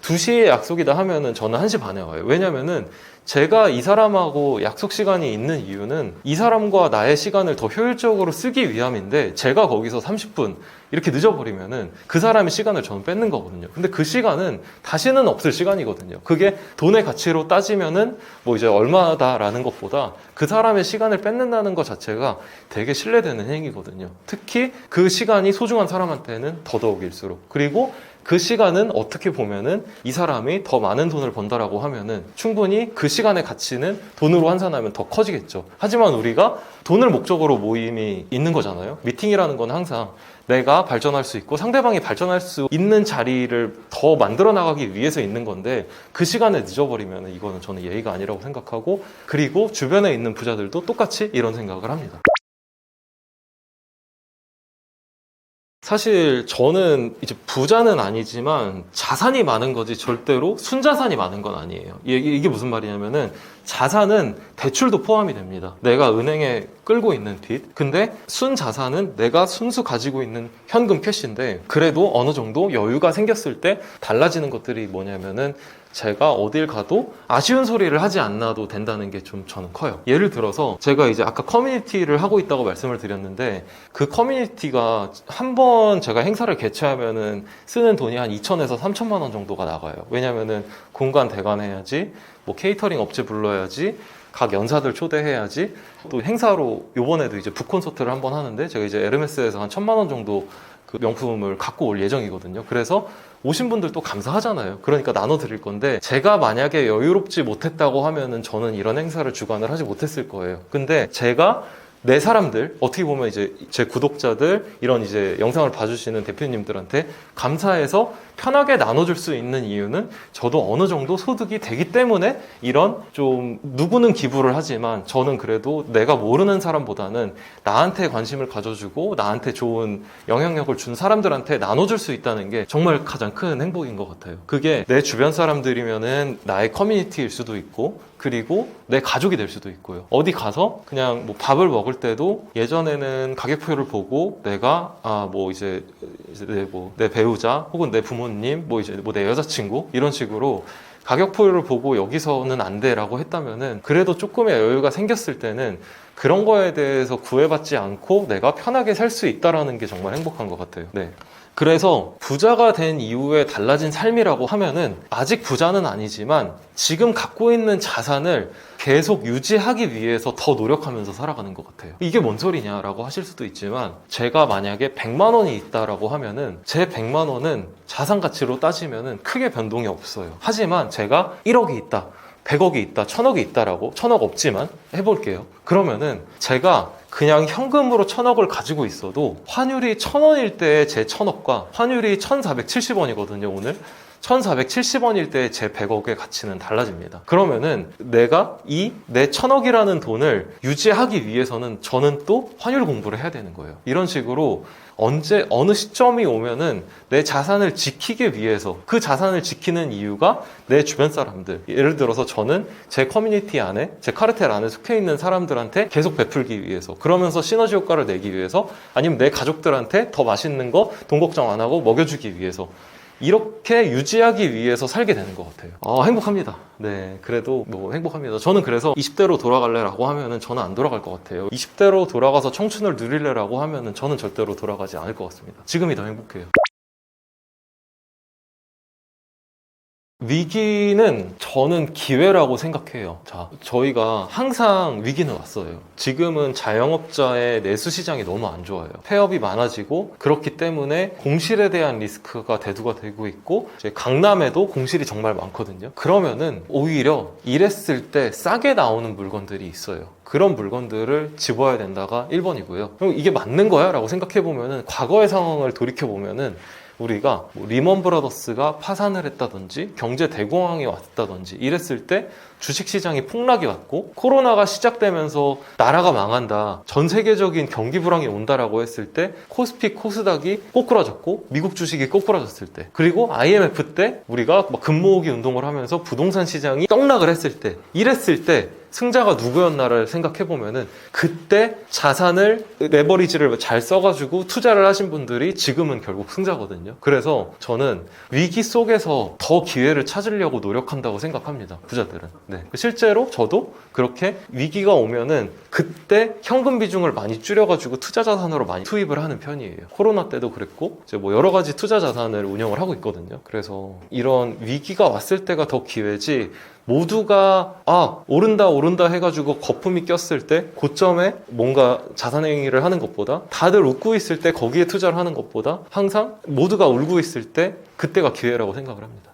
2시에 약속이다 하면은 저는 1시 반에 와요. 왜냐면은 제가 이 사람하고 약속 시간이 있는 이유는 이 사람과 나의 시간을 더 효율적으로 쓰기 위함인데, 제가 거기서 30분 이렇게 늦어버리면은 그 사람의 시간을 저는 뺏는 거거든요. 근데 그 시간은 다시는 없을 시간이거든요. 그게 돈의 가치로 따지면은 뭐 이제 얼마다라는 것보다 그 사람의 시간을 뺏는다는 것 자체가 되게 신뢰되는 행위거든요. 특히 그 시간이 소중한 사람한테는 더더욱일수록. 그리고 그 시간은 어떻게 보면은 이 사람이 더 많은 돈을 번다라고 하면은 충분히 그 시간의 가치는 돈으로 환산하면 더 커지겠죠. 하지만 우리가 돈을 목적으로 모임이 있는 거잖아요. 미팅이라는 건 항상 내가 발전할 수 있고 상대방이 발전할 수 있는 자리를 더 만들어 나가기 위해서 있는 건데, 그 시간에 늦어버리면 이거는 저는 예의가 아니라고 생각하고, 그리고 주변에 있는 부자들도 똑같이 이런 생각을 합니다. 사실 저는 이제 부자는 아니지만 자산이 많은 거지 절대로 순자산이 많은 건 아니에요. 이게 무슨 말이냐면은, 자산은 대출도 포함이 됩니다. 내가 은행에 끌고 있는 빚. 근데 순자산은 내가 순수 가지고 있는 현금 캐시인데, 그래도 어느 정도 여유가 생겼을 때 달라지는 것들이 뭐냐면은, 제가 어딜 가도 아쉬운 소리를 하지 않아도 된다는 게 좀 저는 커요. 예를 들어서 제가 이제 아까 커뮤니티를 하고 있다고 말씀을 드렸는데, 그 커뮤니티가 한번 제가 행사를 개최하면은 쓰는 돈이 한 2천에서 3천만 원 정도가 나가요. 왜냐면은 공간 대관해야지, 뭐 케이터링 업체 불러야지, 각 연사들 초대해야지, 또 행사로 요번에도 이제 북콘서트를 한번 하는데, 제가 이제 에르메스에서 한 1,000만 원 정도 그 명품을 갖고 올 예정이거든요. 그래서 오신 분들도 감사하잖아요. 그러니까 나눠드릴 건데, 제가 만약에 여유롭지 못했다고 하면은 저는 이런 행사를 주관을 하지 못했을 거예요. 근데 제가 내 사람들, 어떻게 보면 이제 제 구독자들, 이런 이제 영상을 봐주시는 대표님들한테 감사해서 편하게 나눠줄 수 있는 이유는, 저도 어느 정도 소득이 되기 때문에 이런, 좀 누구는 기부를 하지만 저는 그래도 내가 모르는 사람보다는 나한테 관심을 가져주고 나한테 좋은 영향력을 준 사람들한테 나눠줄 수 있다는 게 정말 가장 큰 행복인 것 같아요. 그게 내 주변 사람들이면은 나의 커뮤니티일 수도 있고, 그리고 내 가족이 될 수도 있고요. 어디 가서 그냥 뭐 밥을 먹을 때도, 예전에는 가격표를 보고 내가 뭐 이제 내 배우자 혹은 내 부모 부모님, 뭐 이제 뭐 내 여자친구 이런 식으로 가격표를 보고 여기서는 안 돼라고 했다면은 그래도 조금의 여유가 생겼을 때는 그런 거에 대해서 구애받지 않고 내가 편하게 살 수 있다라는 게 정말 행복한 것 같아요. 네. 그래서 부자가 된 이후에 달라진 삶이라고 하면은 아직 부자는 아니지만 지금 갖고 있는 자산을 계속 유지하기 위해서 더 노력하면서 살아가는 것 같아요. 이게 뭔 소리냐라고 하실 수도 있지만 제가 만약에 100만 원이 있다라고 하면은 제 100만 원은 자산 가치로 따지면은 크게 변동이 없어요. 하지만 제가 1억이 있다, 100억이 있다, 1000억이 있다라고, 1000억 없지만 해볼게요. 그러면은 제가 그냥 현금으로 1000억을 가지고 있어도 환율이 1000원일 때 제 1000억과 환율이 1470원이거든요, 오늘. 1470원일 때 제 100억의 가치는 달라집니다. 그러면은 내가 이 내 1000억이라는 돈을 유지하기 위해서는 저는 또 환율 공부를 해야 되는 거예요. 이런 식으로 언제 어느 시점이 오면은 내 자산을 지키기 위해서 그 자산을 지키는 이유가 내 주변 사람들, 예를 들어서 저는 제 커뮤니티 안에 제 카르텔 안에 속해 있는 사람들한테 계속 베풀기 위해서, 그러면서 시너지 효과를 내기 위해서, 아니면 내 가족들한테 더 맛있는 거 돈 걱정 안 하고 먹여주기 위해서, 이렇게 유지하기 위해서 살게 되는 것 같아요. 행복합니다. 네, 그래도 뭐 행복합니다. 저는 그래서 20대로 돌아갈래라고 하면은 저는 안 돌아갈 것 같아요. 20대로 돌아가서 청춘을 누릴래라고 하면은 저는 절대로 돌아가지 않을 것 같습니다. 지금이 더 행복해요. 위기는 저는 기회라고 생각해요. 자, 저희가 항상 위기는 왔어요. 지금은 자영업자의 내수 시장이 너무 안 좋아요. 폐업이 많아지고 그렇기 때문에 공실에 대한 리스크가 대두가 되고 있고, 이제 강남에도 공실이 정말 많거든요. 그러면은 오히려 이랬을 때 싸게 나오는 물건들이 있어요. 그런 물건들을 집어야 된다가 1번이고요. 그럼 이게 맞는 거야? 라고 생각해보면은 과거의 상황을 돌이켜보면은 우리가 뭐 리먼 브라더스가 파산을 했다든지 경제 대공황이 왔다든지 이랬을 때 주식시장이 폭락이 왔고, 코로나가 시작되면서 나라가 망한다, 전 세계적인 경기 불황이 온다라고 했을 때 코스피 코스닥이 꼬꾸라졌고 미국 주식이 꼬꾸라졌을 때, 그리고 IMF 때 우리가 막 금모으기 운동을 하면서 부동산 시장이 떡락을 했을 때, 이랬을 때 승자가 누구였나를 생각해보면은 그때 자산을 레버리지를 잘 써가지고 투자를 하신 분들이 지금은 결국 승자거든요. 그래서 저는 위기 속에서 더 기회를 찾으려고 노력한다고 생각합니다, 부자들은. 네. 실제로 저도 그렇게 위기가 오면은 그때 현금 비중을 많이 줄여가지고 투자 자산으로 많이 투입을 하는 편이에요. 코로나 때도 그랬고 이제 뭐 여러 가지 투자 자산을 운영을 하고 있거든요. 그래서 이런 위기가 왔을 때가 더 기회지, 모두가 오른다 해가지고 거품이 꼈을 때 고점에 뭔가 자산 행위를 하는 것보다, 다들 웃고 있을 때 거기에 투자를 하는 것보다 항상 모두가 울고 있을 때 그때가 기회라고 생각을 합니다.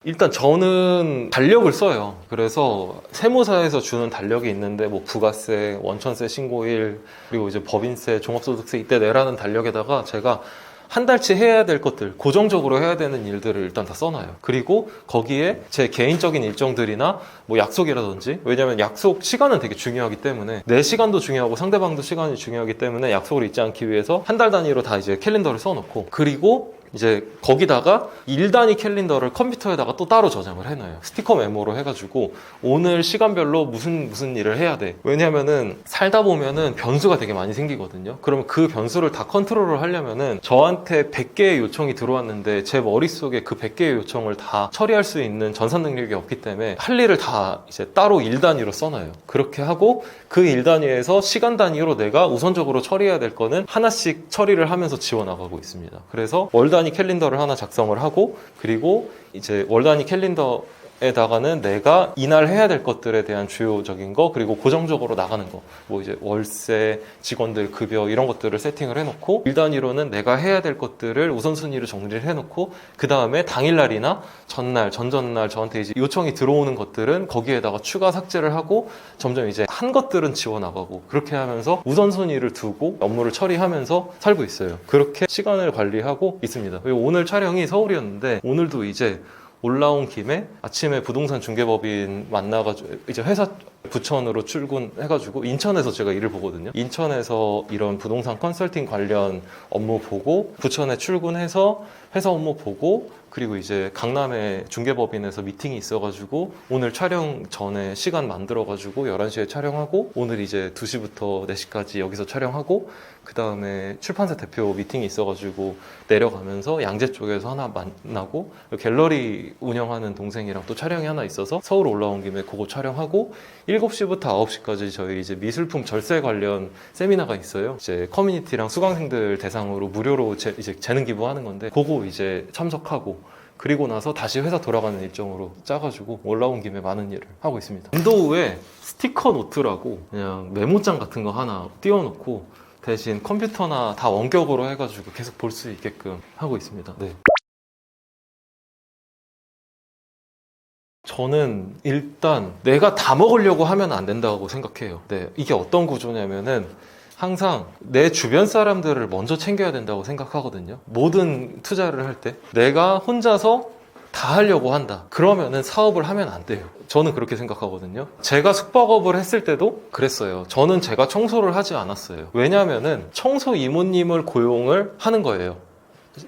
일단 저는 달력을 써요. 그래서 세무사에서 주는 달력이 있는데 뭐 부가세, 원천세 신고일, 그리고 이제 법인세, 종합소득세 이때 내라는 달력에다가 제가 한 달치 해야 될 것들, 고정적으로 해야 되는 일들을 일단 다 써놔요. 그리고 거기에 제 개인적인 일정들이나 뭐 약속이라든지, 왜냐면 약속 시간은 되게 중요하기 때문에, 내 시간도 중요하고 상대방도 시간이 중요하기 때문에 약속을 잊지 않기 위해서 한 달 단위로 다 이제 캘린더를 써놓고, 그리고 이제 거기다가 일 단위 캘린더를 컴퓨터에다가 또 따로 저장을 해놔요. 스티커 메모로 해가지고 오늘 시간별로 무슨 일을 해야 돼. 왜냐면은 살다 보면은 변수가 되게 많이 생기거든요. 그러면 그 변수를 다 컨트롤을 하려면은 저한테 100개의 요청이 들어왔는데 제 머릿속에 그 100개의 요청을 다 처리할 수 있는 전산 능력이 없기 때문에 할 일을 다 이제 따로 일 단위로 써놔요. 그렇게 하고 그 일 단위에서 시간 단위로 내가 우선적으로 처리해야 될 거는 하나씩 처리를 하면서 지워나가고 있습니다. 그래서 월 단위 캘린더를 하나 작성을 하고, 그리고 이제 월 단위 캘린더에다가는 내가 이날 해야 될 것들에 대한 주요적인 거, 그리고 고정적으로 나가는 거, 뭐 이제 월세, 직원들 급여 이런 것들을 세팅을 해놓고, 일 단위로는 내가 해야 될 것들을 우선순위로 정리를 해놓고, 그 다음에 당일날이나 전날, 전전날 저한테 이제 요청이 들어오는 것들은 거기에다가 추가 삭제를 하고, 점점 이제 한 것들은 지워나가고, 그렇게 하면서 우선순위를 두고 업무를 처리하면서 살고 있어요. 그렇게 시간을 관리하고 있습니다. 그리고 오늘 촬영이 서울이었는데, 오늘도 이제 올라온 김에 아침에 부동산 중개법인 만나가지고 이제 회사 부천으로 출근해가지고 인천에서 제가 일을 보거든요. 인천에서 이런 부동산 컨설팅 관련 업무 보고 부천에 출근해서 회사 업무 보고 그리고 이제 강남에 중개법인에서 미팅이 있어가지고 오늘 촬영 전에 시간 만들어가지고 11시에 촬영하고 오늘 이제 2시부터 4시까지 여기서 촬영하고 그 다음에 출판사 대표 미팅이 있어가지고 내려가면서 양재 쪽에서 하나 만나고 갤러리 운영하는 동생이랑 또 촬영이 하나 있어서 서울 올라온 김에 그거 촬영하고 7시부터 9시까지 저희 이제 미술품 절세 관련 세미나가 있어요. 이제 커뮤니티랑 수강생들 대상으로 무료로 이제 재능 기부하는 건데 그거 이제 참석하고 그리고 나서 다시 회사 돌아가는 일정으로 짜가지고 올라온 김에 많은 일을 하고 있습니다. 윈도우에 스티커 노트라고 그냥 메모장 같은 거 하나 띄워놓고 대신 컴퓨터나 다 원격으로 해가지고 계속 볼 수 있게끔 하고 있습니다. 네. 저는 일단 내가 다 먹으려고 하면 안 된다고 생각해요. 네. 이게 어떤 구조냐면은 항상 내 주변 사람들을 먼저 챙겨야 된다고 생각하거든요. 모든 투자를 할 때 내가 혼자서 다 하려고 한다. 그러면은 사업을 하면 안 돼요. 저는 그렇게 생각하거든요. 제가 숙박업을 했을 때도 그랬어요. 저는 제가 청소를 하지 않았어요. 왜냐하면은 청소 이모님을 고용을 하는 거예요.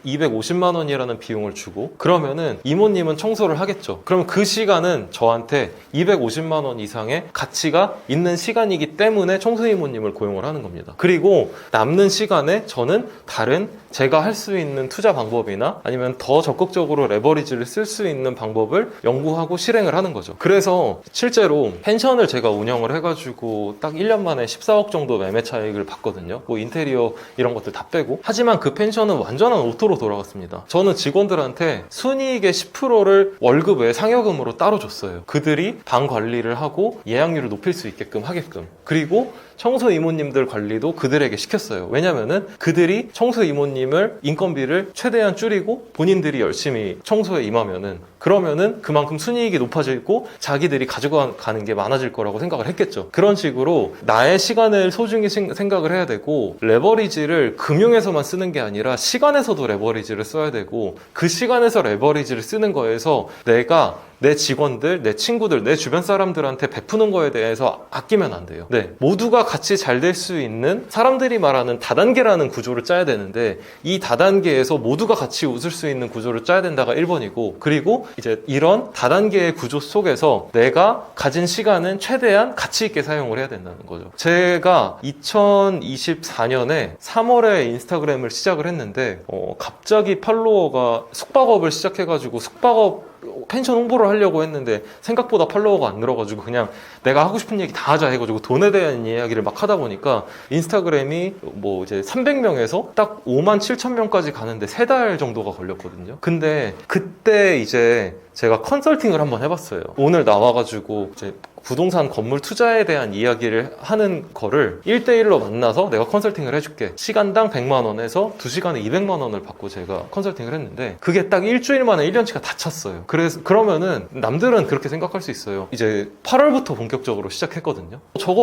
250만 원이라는 비용을 주고 그러면은 이모님은 청소를 하겠죠. 그러면 그 시간은 저한테 250만 원 이상의 가치가 있는 시간이기 때문에 청소 이모님을 고용을 하는 겁니다. 그리고 남는 시간에 저는 다른 제가 할 수 있는 투자 방법이나 아니면 더 적극적으로 레버리지를 쓸 수 있는 방법을 연구하고 실행을 하는 거죠. 그래서 실제로 펜션을 제가 운영을 해가지고 딱 1년 만에 14억 정도 매매 차익을 봤거든요. 뭐 인테리어 이런 것들 다 빼고. 하지만 그 펜션은 완전한 오토로 돌아갔습니다. 저는 직원들한테 순이익의 10%를 월급 외 상여금으로 따로 줬어요. 그들이 방 관리를 하고 예약률을 높일 수 있게끔 하게끔. 그리고 청소 이모님들 관리도 그들에게 시켰어요. 왜냐면은 그들이 청소 이모님을 인건비를 최대한 줄이고 본인들이 열심히 청소에 임하면은 그러면은 그만큼 순이익이 높아지고 자기들이 가져가는 게 많아질 거라고 생각을 했겠죠. 그런 식으로 나의 시간을 소중히 생각을 해야 되고 레버리지를 금융에서만 쓰는 게 아니라 시간에서도 레버리지를 써야 되고 그 시간에서 레버리지를 쓰는 거에서 내가 내 직원들, 내 친구들, 내 주변 사람들한테 베푸는 거에 대해서 아끼면 안 돼요. 네, 모두가 같이 잘 될 수 있는 사람들이 말하는 다단계라는 구조를 짜야 되는데 이 다단계에서 모두가 같이 웃을 수 있는 구조를 짜야 된다가 1번이고 그리고 이제 이런 다단계의 구조 속에서 내가 가진 시간은 최대한 가치 있게 사용을 해야 된다는 거죠. 제가 2024년에 3월에 인스타그램을 시작을 했는데 갑자기 팔로워가 숙박업을 시작해가지고 숙박업 펜션 홍보를 하려고 했는데 생각보다 팔로워가 안 늘어가지고 그냥 내가 하고 싶은 얘기 다 하자 해가지고 돈에 대한 이야기를 막 하다 보니까 인스타그램이 뭐 이제 300명에서 딱 5만 7천 명까지 가는데 3달 정도가 걸렸거든요. 근데 그때 이제 제가 컨설팅을 한번 해봤어요. 오늘 나와가지고 이제 부동산 건물 투자에 대한 이야기를 하는 거를 1대1로 만나서 내가 컨설팅을 해줄게. 시간당 100만 원에서 2시간에 200만 원을 받고 제가 컨설팅을 했는데 그게 딱 일주일 만에 1년치가 다 찼어요. 그러면은 남들은 그렇게 생각할 수 있어요. 이제 8월부터 본격적으로 시작했거든요.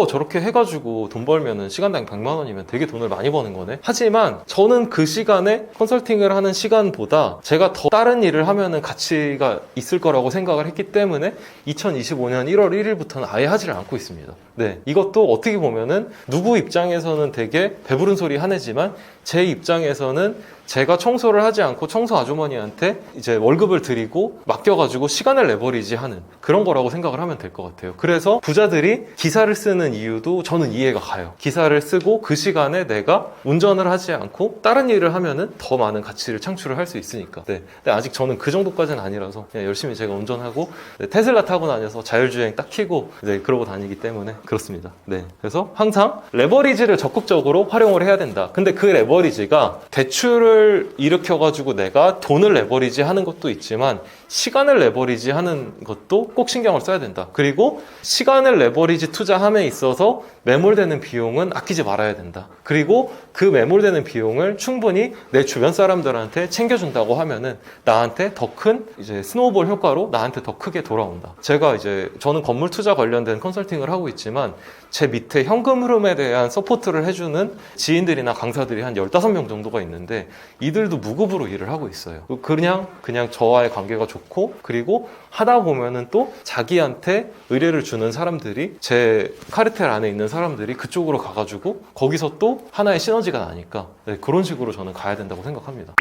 저렇게 해가지고 돈 벌면은 시간당 100만 원이면 되게 돈을 많이 버는 거네. 하지만 저는 그 시간에 컨설팅을 하는 시간보다 제가 더 다른 일을 하면은 가치가 있을 거라고 생각을 했기 때문에 2025년 1월 1일부터 아예 하지를 않고 있습니다. 네, 이것도 어떻게 보면은 누구 입장에서는 되게 배부른 소리 하네지만 제 입장에서는 제가 청소를 하지 않고 청소 아주머니한테 이제 월급을 드리고 맡겨가지고 시간을 레버리지 하는 그런 거라고 생각을 하면 될 것 같아요. 그래서 부자들이 기사를 쓰는 이유도 저는 이해가 가요. 기사를 쓰고 그 시간에 내가 운전을 하지 않고 다른 일을 하면은 더 많은 가치를 창출을 할 수 있으니까. 네. 근데 아직 저는 그 정도까지는 아니라서 그냥 열심히 제가 운전하고 네, 테슬라 타고 다녀서 자율주행 딱 켜고 네, 그러고 다니기 때문에 그렇습니다. 네. 그래서 항상 레버리지를 적극적으로 활용을 해야 된다. 근데 그 레버리지가 대출을 일으켜가지고 내가 돈을 레버리지 하는 것도 있지만 시간을 레버리지 하는 것도 꼭 신경을 써야 된다. 그리고 시간을 레버리지 투자함에 있어서 매몰되는 비용은 아끼지 말아야 된다. 그리고 그 매몰되는 비용을 충분히 내 주변 사람들한테 챙겨준다고 하면은 나한테 더 큰 이제 스노우볼 효과로 나한테 더 크게 돌아온다. 저는 건물 투자 관련된 컨설팅을 하고 있지만 제 밑에 현금 흐름에 대한 서포트를 해주는 지인들이나 강사들이 한 15명 정도가 있는데 이들도 무급으로 일을 하고 있어요. 그냥 저와의 관계가 좋고 넣고, 그리고 하다 보면은 또 자기한테 의뢰를 주는 사람들이, 제 카르텔 안에 있는 사람들이 그쪽으로 가가지고 거기서 또 하나의 시너지가 나니까, 네, 그런 식으로 저는 가야 된다고 생각합니다.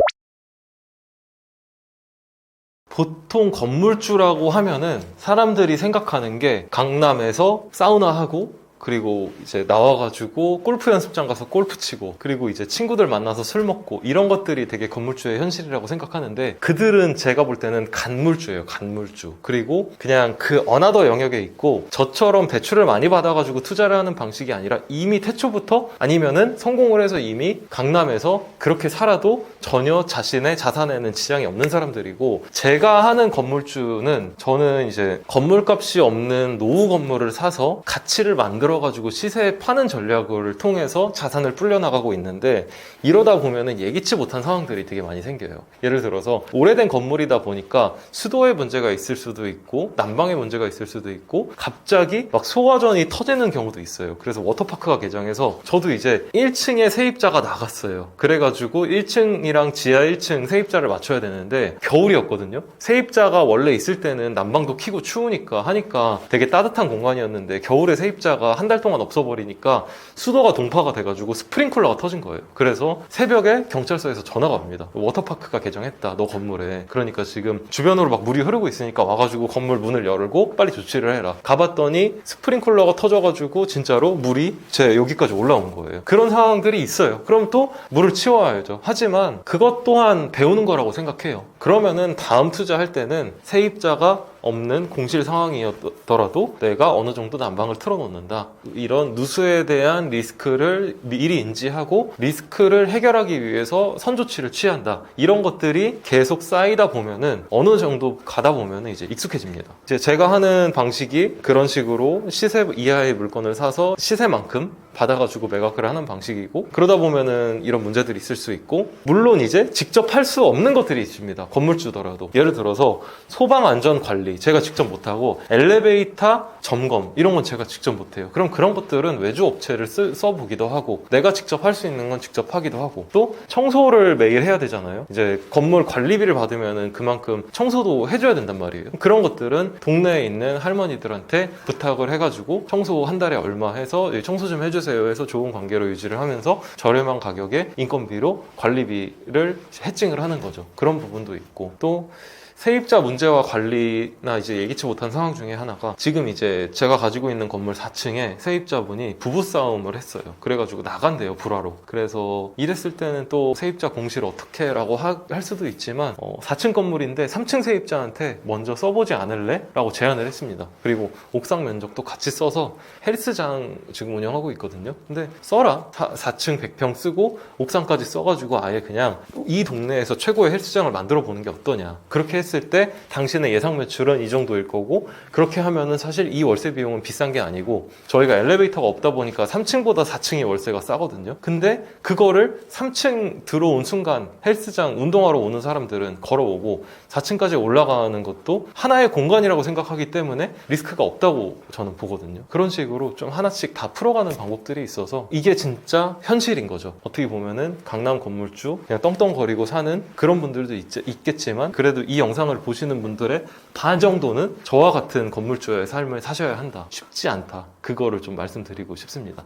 보통 건물주라고 하면은 사람들이 생각하는 게 강남에서 사우나하고, 그리고 이제 나와가지고 골프 연습장 가서 골프 치고, 그리고 이제 친구들 만나서 술 먹고, 이런 것들이 되게 건물주의 현실이라고 생각하는데, 그들은 제가 볼 때는 간물주예요. 간물주. 그리고 그냥 그 어나더 영역에 있고, 저처럼 대출을 많이 받아가지고 투자를 하는 방식이 아니라 이미 태초부터, 아니면은 성공을 해서 이미 강남에서 그렇게 살아도 전혀 자신의 자산에는 지장이 없는 사람들이고, 제가 하는 건물주는, 저는 이제 건물값이 없는 노후 건물을 사서 가치를 만들어가지고 시세에 파는 전략을 통해서 자산을 불려나가고 있는데, 이러다 보면은 예기치 못한 상황들이 되게 많이 생겨요. 예를 들어서 오래된 건물이다 보니까 수도에 문제가 있을 수도 있고, 난방에 문제가 있을 수도 있고, 갑자기 막 소화전이 터지는 경우도 있어요. 그래서 워터파크가 개장해서 저도 이제 1층에 세입자가 나갔어요. 그래가지고 1층이랑 지하 1층 세입자를 맞춰야 되는데, 겨울이었거든요. 세입자가 원래 있을 때는 난방도 켜고 추우니까 하니까 되게 따뜻한 공간이었는데, 겨울에 세입자가 한 달 동안 없어버리니까 수도가 동파가 돼가지고 스프링클러가 터진 거예요. 그래서 새벽에 경찰서에서 전화가 옵니다. 워터파크가 개장했다, 너 건물에. 그러니까 지금 주변으로 막 물이 흐르고 있으니까 와가지고 건물 문을 열고 빨리 조치를 해라. 가봤더니 스프링클러가 터져가지고 진짜로 물이 제 여기까지 올라온 거예요. 그런 상황들이 있어요. 그럼 또 물을 치워야죠. 하지만 그것 또한 배우는 거라고 생각해요. 그러면은 다음 투자할 때는 세입자가 없는 공실 상황이었더라도 내가 어느 정도 난방을 틀어놓는다. 이런 누수에 대한 리스크를 미리 인지하고 리스크를 해결하기 위해서 선조치를 취한다. 이런 것들이 계속 쌓이다 보면은 어느 정도 가다 보면은 이제 익숙해집니다. 이제 제가 하는 방식이 그런 식으로 시세 이하의 물건을 사서 시세만큼 받아가지고 매각을 하는 방식이고, 그러다 보면은 이런 문제들이 있을 수 있고, 물론 이제 직접 할 수 없는 것들이 있습니다. 건물주더라도. 예를 들어서 소방 안전 관리 제가 직접 못하고, 엘리베이터 점검 이런 건 제가 직접 못해요. 그럼 그런 것들은 외주 업체를 써보기도 하고, 내가 직접 할 수 있는 건 직접 하기도 하고, 또 청소를 매일 해야 되잖아요. 이제 건물 관리비를 받으면은 그만큼 청소도 해줘야 된단 말이에요. 그런 것들은 동네에 있는 할머니들한테 부탁을 해가지고 청소 한 달에 얼마 해서 청소 좀 해주세요 해서 좋은 관계로 유지를 하면서 저렴한 가격에 인건비로 관리비를 해칭을 하는 거죠. 그런 부분도 있고, 또 세입자 문제와 관리나 이제 예기치 못한 상황 중에 하나가, 지금 이제 제가 가지고 있는 건물 4층에 세입자분이 부부싸움을 했어요. 그래가지고 나간대요, 불화로. 그래서 이랬을 때는 또 세입자 공시를 어떻게 라고 할 수도 있지만, 4층 건물인데 3층 세입자한테 먼저 써보지 않을래? 라고 제안을 했습니다. 그리고 옥상 면적도 같이 써서 헬스장 지금 운영하고 있거든요. 근데 써라. 4층 100평 쓰고 옥상까지 써가지고 아예 그냥 이 동네에서 최고의 헬스장을 만들어 보는 게 어떠냐. 그렇게 했을 때 당신의 예상 매출은 이 정도일 거고, 그렇게 하면은 사실 이 월세 비용은 비싼 게 아니고, 저희가 엘리베이터가 없다 보니까 3층보다 4층이 월세가 싸거든요. 근데 그거를 3층 들어온 순간 헬스장 운동하러 오는 사람들은 걸어오고 4층까지 올라가는 것도 하나의 공간이라고 생각하기 때문에 리스크가 없다고 저는 보거든요. 그런 식으로 좀 하나씩 다 풀어가는 방법들이 있어서 이게 진짜 현실인 거죠. 어떻게 보면은 강남 건물주 그냥 떵떵거리고 사는 그런 분들도 있겠지만, 그래도 이 영상을 보시는 분들의 반 정도는 저와 같은 건물주의 삶을 사셔야 한다. 쉽지 않다. 그거를 좀 말씀드리고 싶습니다.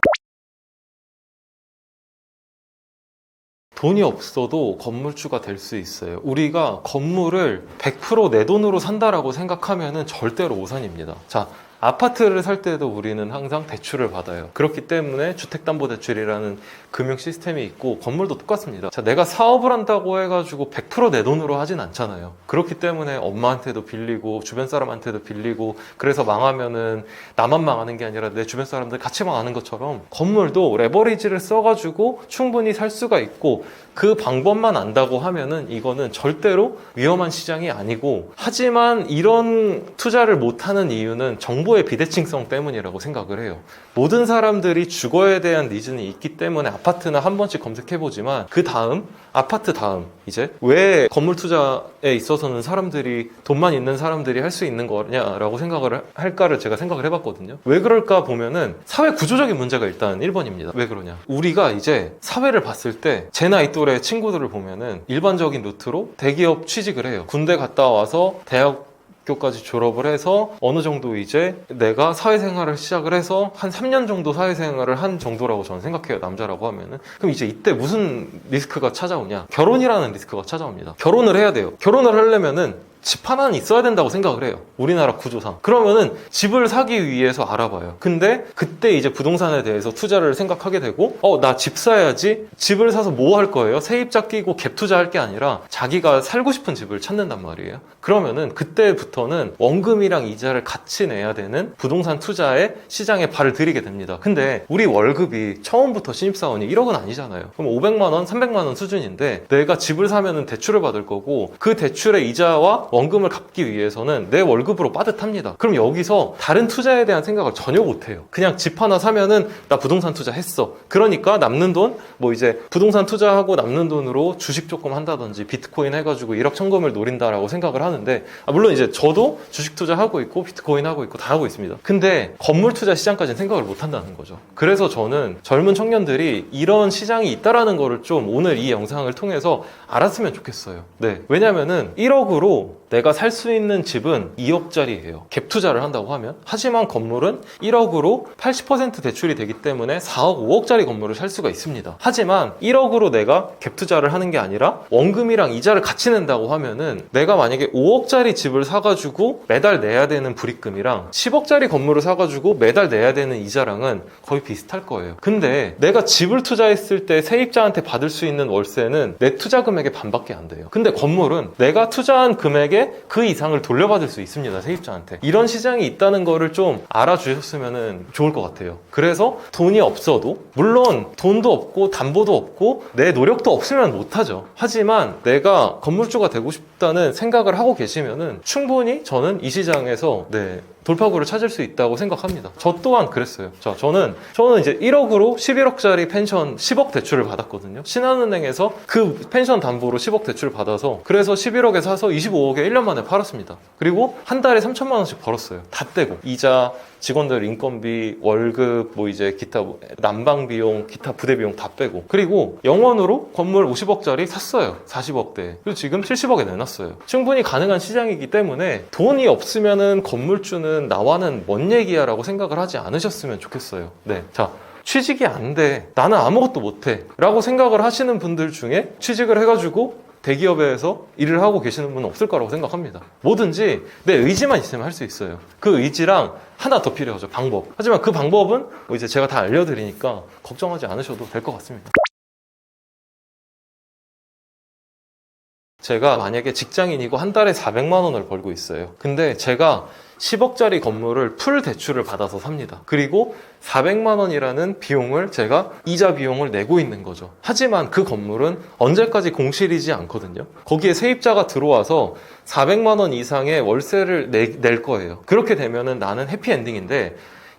돈이 없어도 건물주가 될 수 있어요. 우리가 건물을 100% 내 돈으로 산다라고 생각하면은 절대로 오산입니다. 자, 아파트를 살 때도 우리는 항상 대출을 받아요. 그렇기 때문에 주택담보대출이라는 금융 시스템이 있고, 건물도 똑같습니다. 자, 내가 사업을 한다고 해가지고 100% 내 돈으로 하진 않잖아요. 그렇기 때문에 엄마한테도 빌리고 주변 사람한테도 빌리고, 그래서 망하면은 나만 망하는 게 아니라 내 주변 사람들 같이 망하는 것처럼 건물도 레버리지를 써가지고 충분히 살 수가 있고, 그 방법만 안다고 하면은 이거는 절대로 위험한 시장이 아니고, 하지만 이런 투자를 못하는 이유는 정보 정보의 비대칭성 때문이라고 생각을 해요. 모든 사람들이 주거에 대한 니즈는 있기 때문에 아파트는 한 번씩 검색해보지만 그 다음, 아파트 다음 이제 왜 건물 투자에 있어서는 사람들이 돈만 있는 사람들이 할 수 있는 거냐라고 생각을 할까를 제가 생각을 해봤거든요. 왜 그럴까 보면은 사회 구조적인 문제가 일단 1번입니다. 왜 그러냐? 우리가 이제 사회를 봤을 때 제 나이 또래 친구들을 보면은 일반적인 루트로 대기업 취직을 해요. 군대 갔다 와서 대학교까지 졸업을 해서 어느 정도 이제 내가 사회생활을 시작을 해서 한 3년 정도 사회생활을 한 정도라고 저는 생각해요. 남자라고 하면은. 그럼 이제 이때 무슨 리스크가 찾아오냐? 결혼이라는 리스크가 찾아옵니다. 결혼을 해야 돼요. 결혼을 하려면은 집 하나는 있어야 된다고 생각을 해요. 우리나라 구조상. 그러면은 집을 사기 위해서 알아봐요. 근데 그때 이제 부동산에 대해서 투자를 생각하게 되고 나 집 사야지. 집을 사서 뭐 할 거예요? 세입자 끼고 갭 투자할 게 아니라 자기가 살고 싶은 집을 찾는단 말이에요. 그러면은 그때부터는 원금이랑 이자를 같이 내야 되는 부동산 투자에 시장에 발을 들이게 됩니다. 근데 우리 월급이 처음부터 신입사원이 1억은 아니잖아요. 그럼 500만 원, 300만 원 수준인데 내가 집을 사면은 대출을 받을 거고 그 대출의 이자와 원금을 갚기 위해서는 내 월급으로 빠듯합니다. 그럼 여기서 다른 투자에 대한 생각을 전혀 못해요. 그냥 집 하나 사면은 나 부동산 투자했어. 그러니까 남는 돈, 뭐 이제 부동산 투자하고 남는 돈으로 주식 조금 한다든지 비트코인 해가지고 1억 천금을 노린다라고 생각을 하는데 물론 이제 저도 주식 투자하고 있고 비트코인 하고 있고 다 하고 있습니다. 근데 건물 투자 시장까지는 생각을 못 한다는 거죠. 그래서 저는 젊은 청년들이 이런 시장이 있다라는 거를 좀 오늘 이 영상을 통해서 알았으면 좋겠어요. 네. 왜냐면은 1억으로 내가 살 수 있는 집은 2억짜리예요. 갭 투자를 한다고 하면. 하지만 건물은 1억으로 80% 대출이 되기 때문에 4억, 5억짜리 건물을 살 수가 있습니다. 하지만 1억으로 내가 갭 투자를 하는 게 아니라 원금이랑 이자를 같이 낸다고 하면은 내가 만약에 5억짜리 집을 사가지고 매달 내야 되는 불입금이랑 10억짜리 건물을 사가지고 매달 내야 되는 이자랑은 거의 비슷할 거예요. 근데 내가 집을 투자했을 때 세입자한테 받을 수 있는 월세는 내 투자 금액의 반밖에 안 돼요. 근데 건물은 내가 투자한 금액의 그 이상을 돌려받을 수 있습니다. 세입자한테. 이런 시장이 있다는 거를 좀 알아주셨으면 좋을 것 같아요. 그래서 돈이 없어도 물론 돈도 없고 담보도 없고 내 노력도 없으면 못하죠. 하지만 내가 건물주가 되고 싶다는 생각을 하고 계시면은 충분히 저는 이 시장에서 돌파구를 찾을 수 있다고 생각합니다. 저 또한 그랬어요. 자, 저는 이제 1억으로 11억짜리 펜션 10억 대출을 받았거든요. 신한은행에서 그 펜션 담보로 10억 대출을 받아서 그래서 11억에 사서 25억에 1년 만에 팔았습니다. 그리고 한 달에 3천만 원씩 벌었어요. 다 떼고 이자, 직원들 인건비, 월급, 뭐 이제 기타 난방 비용, 기타 부대 비용 다 빼고 그리고 영원으로 건물 50억짜리 샀어요. 40억대. 그리고 지금 70억에 내놨어요. 충분히 가능한 시장이기 때문에 돈이 없으면은 건물주는 나와는 뭔 얘기야 라고 생각을 하지 않으셨으면 좋겠어요. 네. 자. 취직이 안 돼. 나는 아무것도 못해. 라고 생각을 하시는 분들 중에 취직을 해가지고 대기업에서 일을 하고 계시는 분은 없을 거라고 생각합니다. 뭐든지 내 의지만 있으면 할 수 있어요. 그 의지랑 하나 더 필요하죠. 방법. 하지만 그 방법은 뭐 이제 제가 다 알려드리니까 걱정하지 않으셔도 될 것 같습니다. 제가 만약에 직장인이고 한 달에 400만 원을 벌고 있어요. 근데 제가 10억짜리 건물을 풀 대출을 받아서 삽니다. 그리고 400만 원이라는 비용을 제가 이자 비용을 내고 있는 거죠. 하지만 그 건물은 언제까지 공실이지 않거든요. 거기에 세입자가 들어와서 400만 원 이상의 월세를 낼 거예요. 그렇게 되면은 나는 해피엔딩인데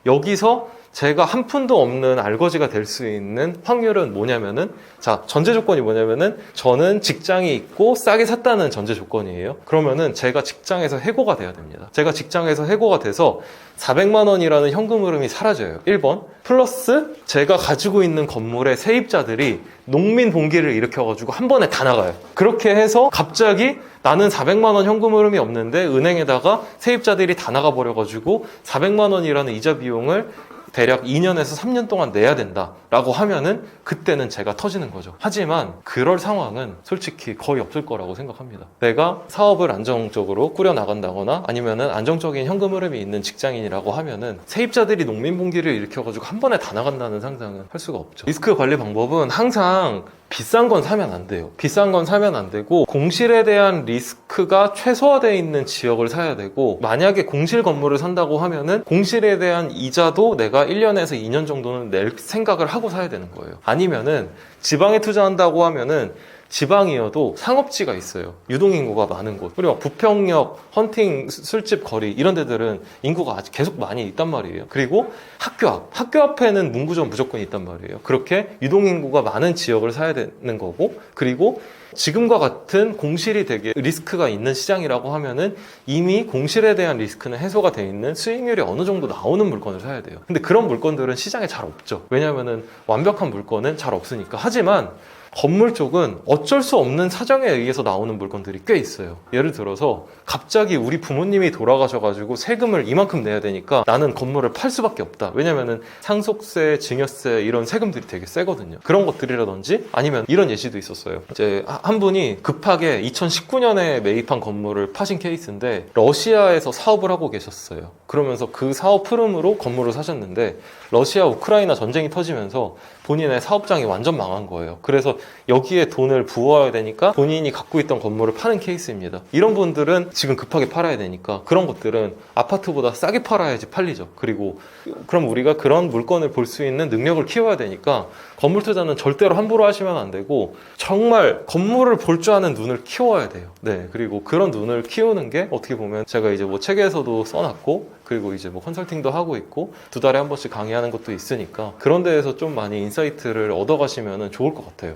여기서 제가 한 푼도 없는 알거지가 될 수 있는 확률은 뭐냐면은 자, 전제 조건이 뭐냐면은 저는 직장이 있고 싸게 샀다는 전제 조건이에요. 그러면은 제가 직장에서 해고가 돼야 됩니다. 제가 직장에서 해고가 돼서 400만 원이라는 현금 흐름이 사라져요. 1번. 플러스 제가 가지고 있는 건물의 세입자들이 농민 봉기를 일으켜가지고 한 번에 다 나가요. 그렇게 해서 갑자기 나는 400만 원 현금 흐름이 없는데 은행에다가 세입자들이 다 나가버려가지고 400만 원이라는 이자 비용을 대략 2년에서 3년 동안 내야 된다라고 하면은 그때는 제가 터지는 거죠. 하지만 그럴 상황은 솔직히 거의 없을 거라고 생각합니다. 내가 사업을 안정적으로 꾸려나간다거나 아니면은 안정적인 현금 흐름이 있는 직장인이라고 하면은 세입자들이 농민봉기를 일으켜가지고 한 번에 다 나간다는 상상은 할 수가 없죠. 리스크 관리 방법은 항상 비싼 건 사면 안 돼요. 비싼 건 사면 안 되고 공실에 대한 리스크가 최소화되어 있는 지역을 사야 되고 만약에 공실 건물을 산다고 하면은 공실에 대한 이자도 내가 1년에서 2년 정도는 낼 생각을 하고 사야 되는 거예요. 아니면은 지방에 투자한다고 하면은 지방이어도 상업지가 있어요. 유동인구가 많은 곳. 그리고 부평역, 헌팅, 술집 거리 이런 데들은 인구가 아직 계속 많이 있단 말이에요. 그리고 학교 앞에는 문구점 무조건 있단 말이에요. 그렇게 유동인구가 많은 지역을 사야 되는 거고, 그리고 지금과 같은 공실이 되게 리스크가 있는 시장이라고 하면은 이미 공실에 대한 리스크는 해소가 돼 있는 수익률이 어느 정도 나오는 물건을 사야 돼요. 근데 그런 물건들은 시장에 잘 없죠. 왜냐면은 완벽한 물건은 잘 없으니까. 하지만 건물 쪽은 어쩔 수 없는 사정에 의해서 나오는 물건들이 꽤 있어요. 예를 들어서 갑자기 우리 부모님이 돌아가셔가지고 세금을 이만큼 내야 되니까 나는 건물을 팔 수밖에 없다. 왜냐면은 상속세, 증여세 이런 세금들이 되게 세거든요. 그런 것들이라든지 아니면 이런 예시도 있었어요. 이제 한 분이 급하게 2019년에 매입한 건물을 파신 케이스인데 러시아에서 사업을 하고 계셨어요. 그러면서 그 사업 흐름으로 건물을 사셨는데 러시아 우크라이나 전쟁이 터지면서 본인의 사업장이 완전 망한 거예요. 그래서 여기에 돈을 부어야 되니까 본인이 갖고 있던 건물을 파는 케이스입니다. 이런 분들은 지금 급하게 팔아야 되니까 그런 것들은 아파트보다 싸게 팔아야지 팔리죠. 그리고 그럼 우리가 그런 물건을 볼 수 있는 능력을 키워야 되니까 건물 투자는 절대로 함부로 하시면 안 되고 정말 건물을 볼 줄 아는 눈을 키워야 돼요. 네, 그리고 그런 눈을 키우는 게 어떻게 보면 제가 이제 뭐 책에서도 써놨고 그리고 이제 뭐 컨설팅도 하고 있고 2달에 한 번씩 강의하는 것도 있으니까 그런 데에서 좀 많이 인사이트를 얻어가시면 좋을 것 같아요.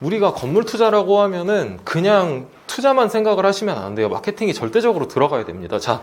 우리가 건물 투자라고 하면은 그냥 투자만 생각을 하시면 안 돼요. 마케팅이 절대적으로 들어가야 됩니다. 자,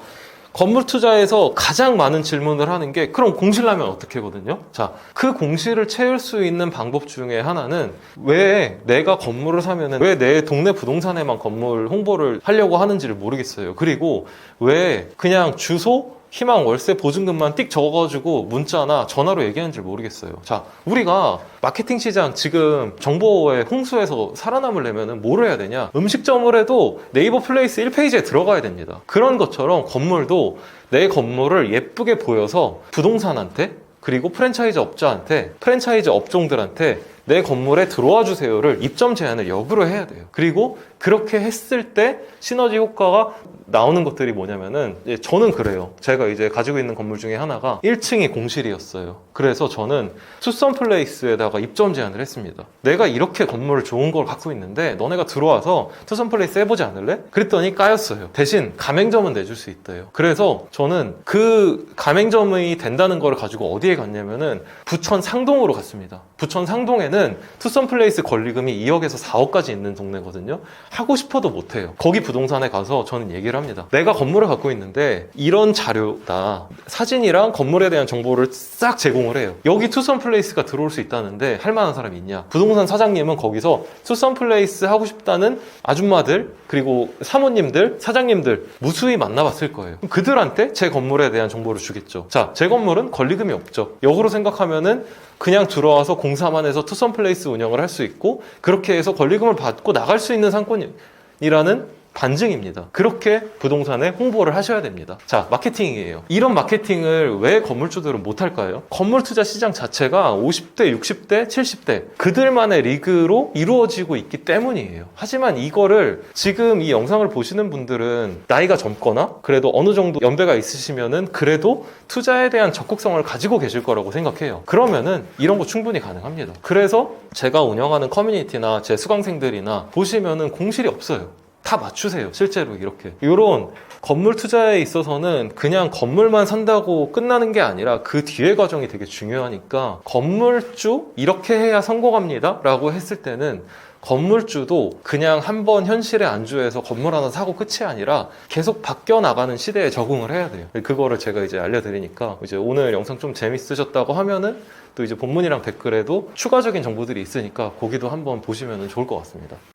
건물 투자에서 가장 많은 질문을 하는 게 그럼 공실나면 어떻게거든요. 자, 그 공실을 채울 수 있는 방법 중에 하나는 왜 내가 건물을 사면은 왜 내 동네 부동산에만 건물 홍보를 하려고 하는지를 모르겠어요. 그리고 왜 그냥 주소 희망 월세 보증금만 띡 적어가지고 문자나 전화로 얘기하는지 모르겠어요. 자, 우리가 마케팅 시장 지금 정보의 홍수에서 살아남으려면 뭘 해야 되냐? 음식점을 해도 네이버 플레이스 1페이지에 들어가야 됩니다. 그런 것처럼 건물도 내 건물을 예쁘게 보여서 부동산한테 그리고 프랜차이즈 업자한테 프랜차이즈 업종들한테 내 건물에 들어와 주세요를 입점 제한을 역으로 해야 돼요. 그리고 그렇게 했을 때 시너지 효과가 나오는 것들이 뭐냐면은 저는 그래요. 제가 이제 가지고 있는 건물 중에 하나가 1층이 공실이었어요. 그래서 저는 투썸 플레이스에다가 입점 제한을 했습니다. 내가 이렇게 건물을 좋은 걸 갖고 있는데 너네가 들어와서 투썸 플레이스 해보지 않을래? 그랬더니 까였어요. 대신 가맹점은 내줄 수 있대요. 그래서 저는 그 가맹점이 된다는 걸 가지고 어디에 갔냐면은 부천 상동으로 갔습니다. 부천 상동에는 투썸 플레이스 권리금이 2억에서 4억까지 있는 동네거든요. 하고 싶어도 못해요. 거기 부동산에 가서 저는 얘기를 합니다. 내가 건물을 갖고 있는데 이런 자료다. 사진이랑 건물에 대한 정보를 싹 제공을 해요. 여기 투썸 플레이스가 들어올 수 있다는데 할 만한 사람이 있냐? 부동산 사장님은 거기서 투썸 플레이스 하고 싶다는 아줌마들 그리고 사모님들, 사장님들 무수히 만나봤을 거예요. 그들한테 제 건물에 대한 정보를 주겠죠. 자, 제 건물은 권리금이 없죠. 역으로 생각하면은 그냥 들어와서 공사만 해서 투썸 플레이스 운영을 할 수 있고 그렇게 해서 권리금을 받고 나갈 수 있는 상권이라는 반증입니다. 그렇게 부동산에 홍보를 하셔야 됩니다. 자, 마케팅이에요. 이런 마케팅을 왜 건물주들은 못할까요? 건물 투자 시장 자체가 50대, 60대, 70대 그들만의 리그로 이루어지고 있기 때문이에요. 하지만 이거를 지금 이 영상을 보시는 분들은 나이가 젊거나 그래도 어느 정도 연배가 있으시면은 그래도 투자에 대한 적극성을 가지고 계실 거라고 생각해요. 그러면은 이런 거 충분히 가능합니다. 그래서 제가 운영하는 커뮤니티나 제 수강생들이나 보시면은 공실이 없어요. 다 맞추세요. 실제로 이렇게. 이런 건물 투자에 있어서는 그냥 건물만 산다고 끝나는 게 아니라 그 뒤에 과정이 되게 중요하니까 건물주 이렇게 해야 성공합니다 라고 했을 때는 건물주도 그냥 한번 현실에 안주해서 건물 하나 사고 끝이 아니라 계속 바뀌어 나가는 시대에 적응을 해야 돼요. 그거를 제가 이제 알려드리니까 이제 오늘 영상 좀 재밌으셨다고 하면은 또 이제 본문이랑 댓글에도 추가적인 정보들이 있으니까 거기도 한번 보시면 좋을 것 같습니다.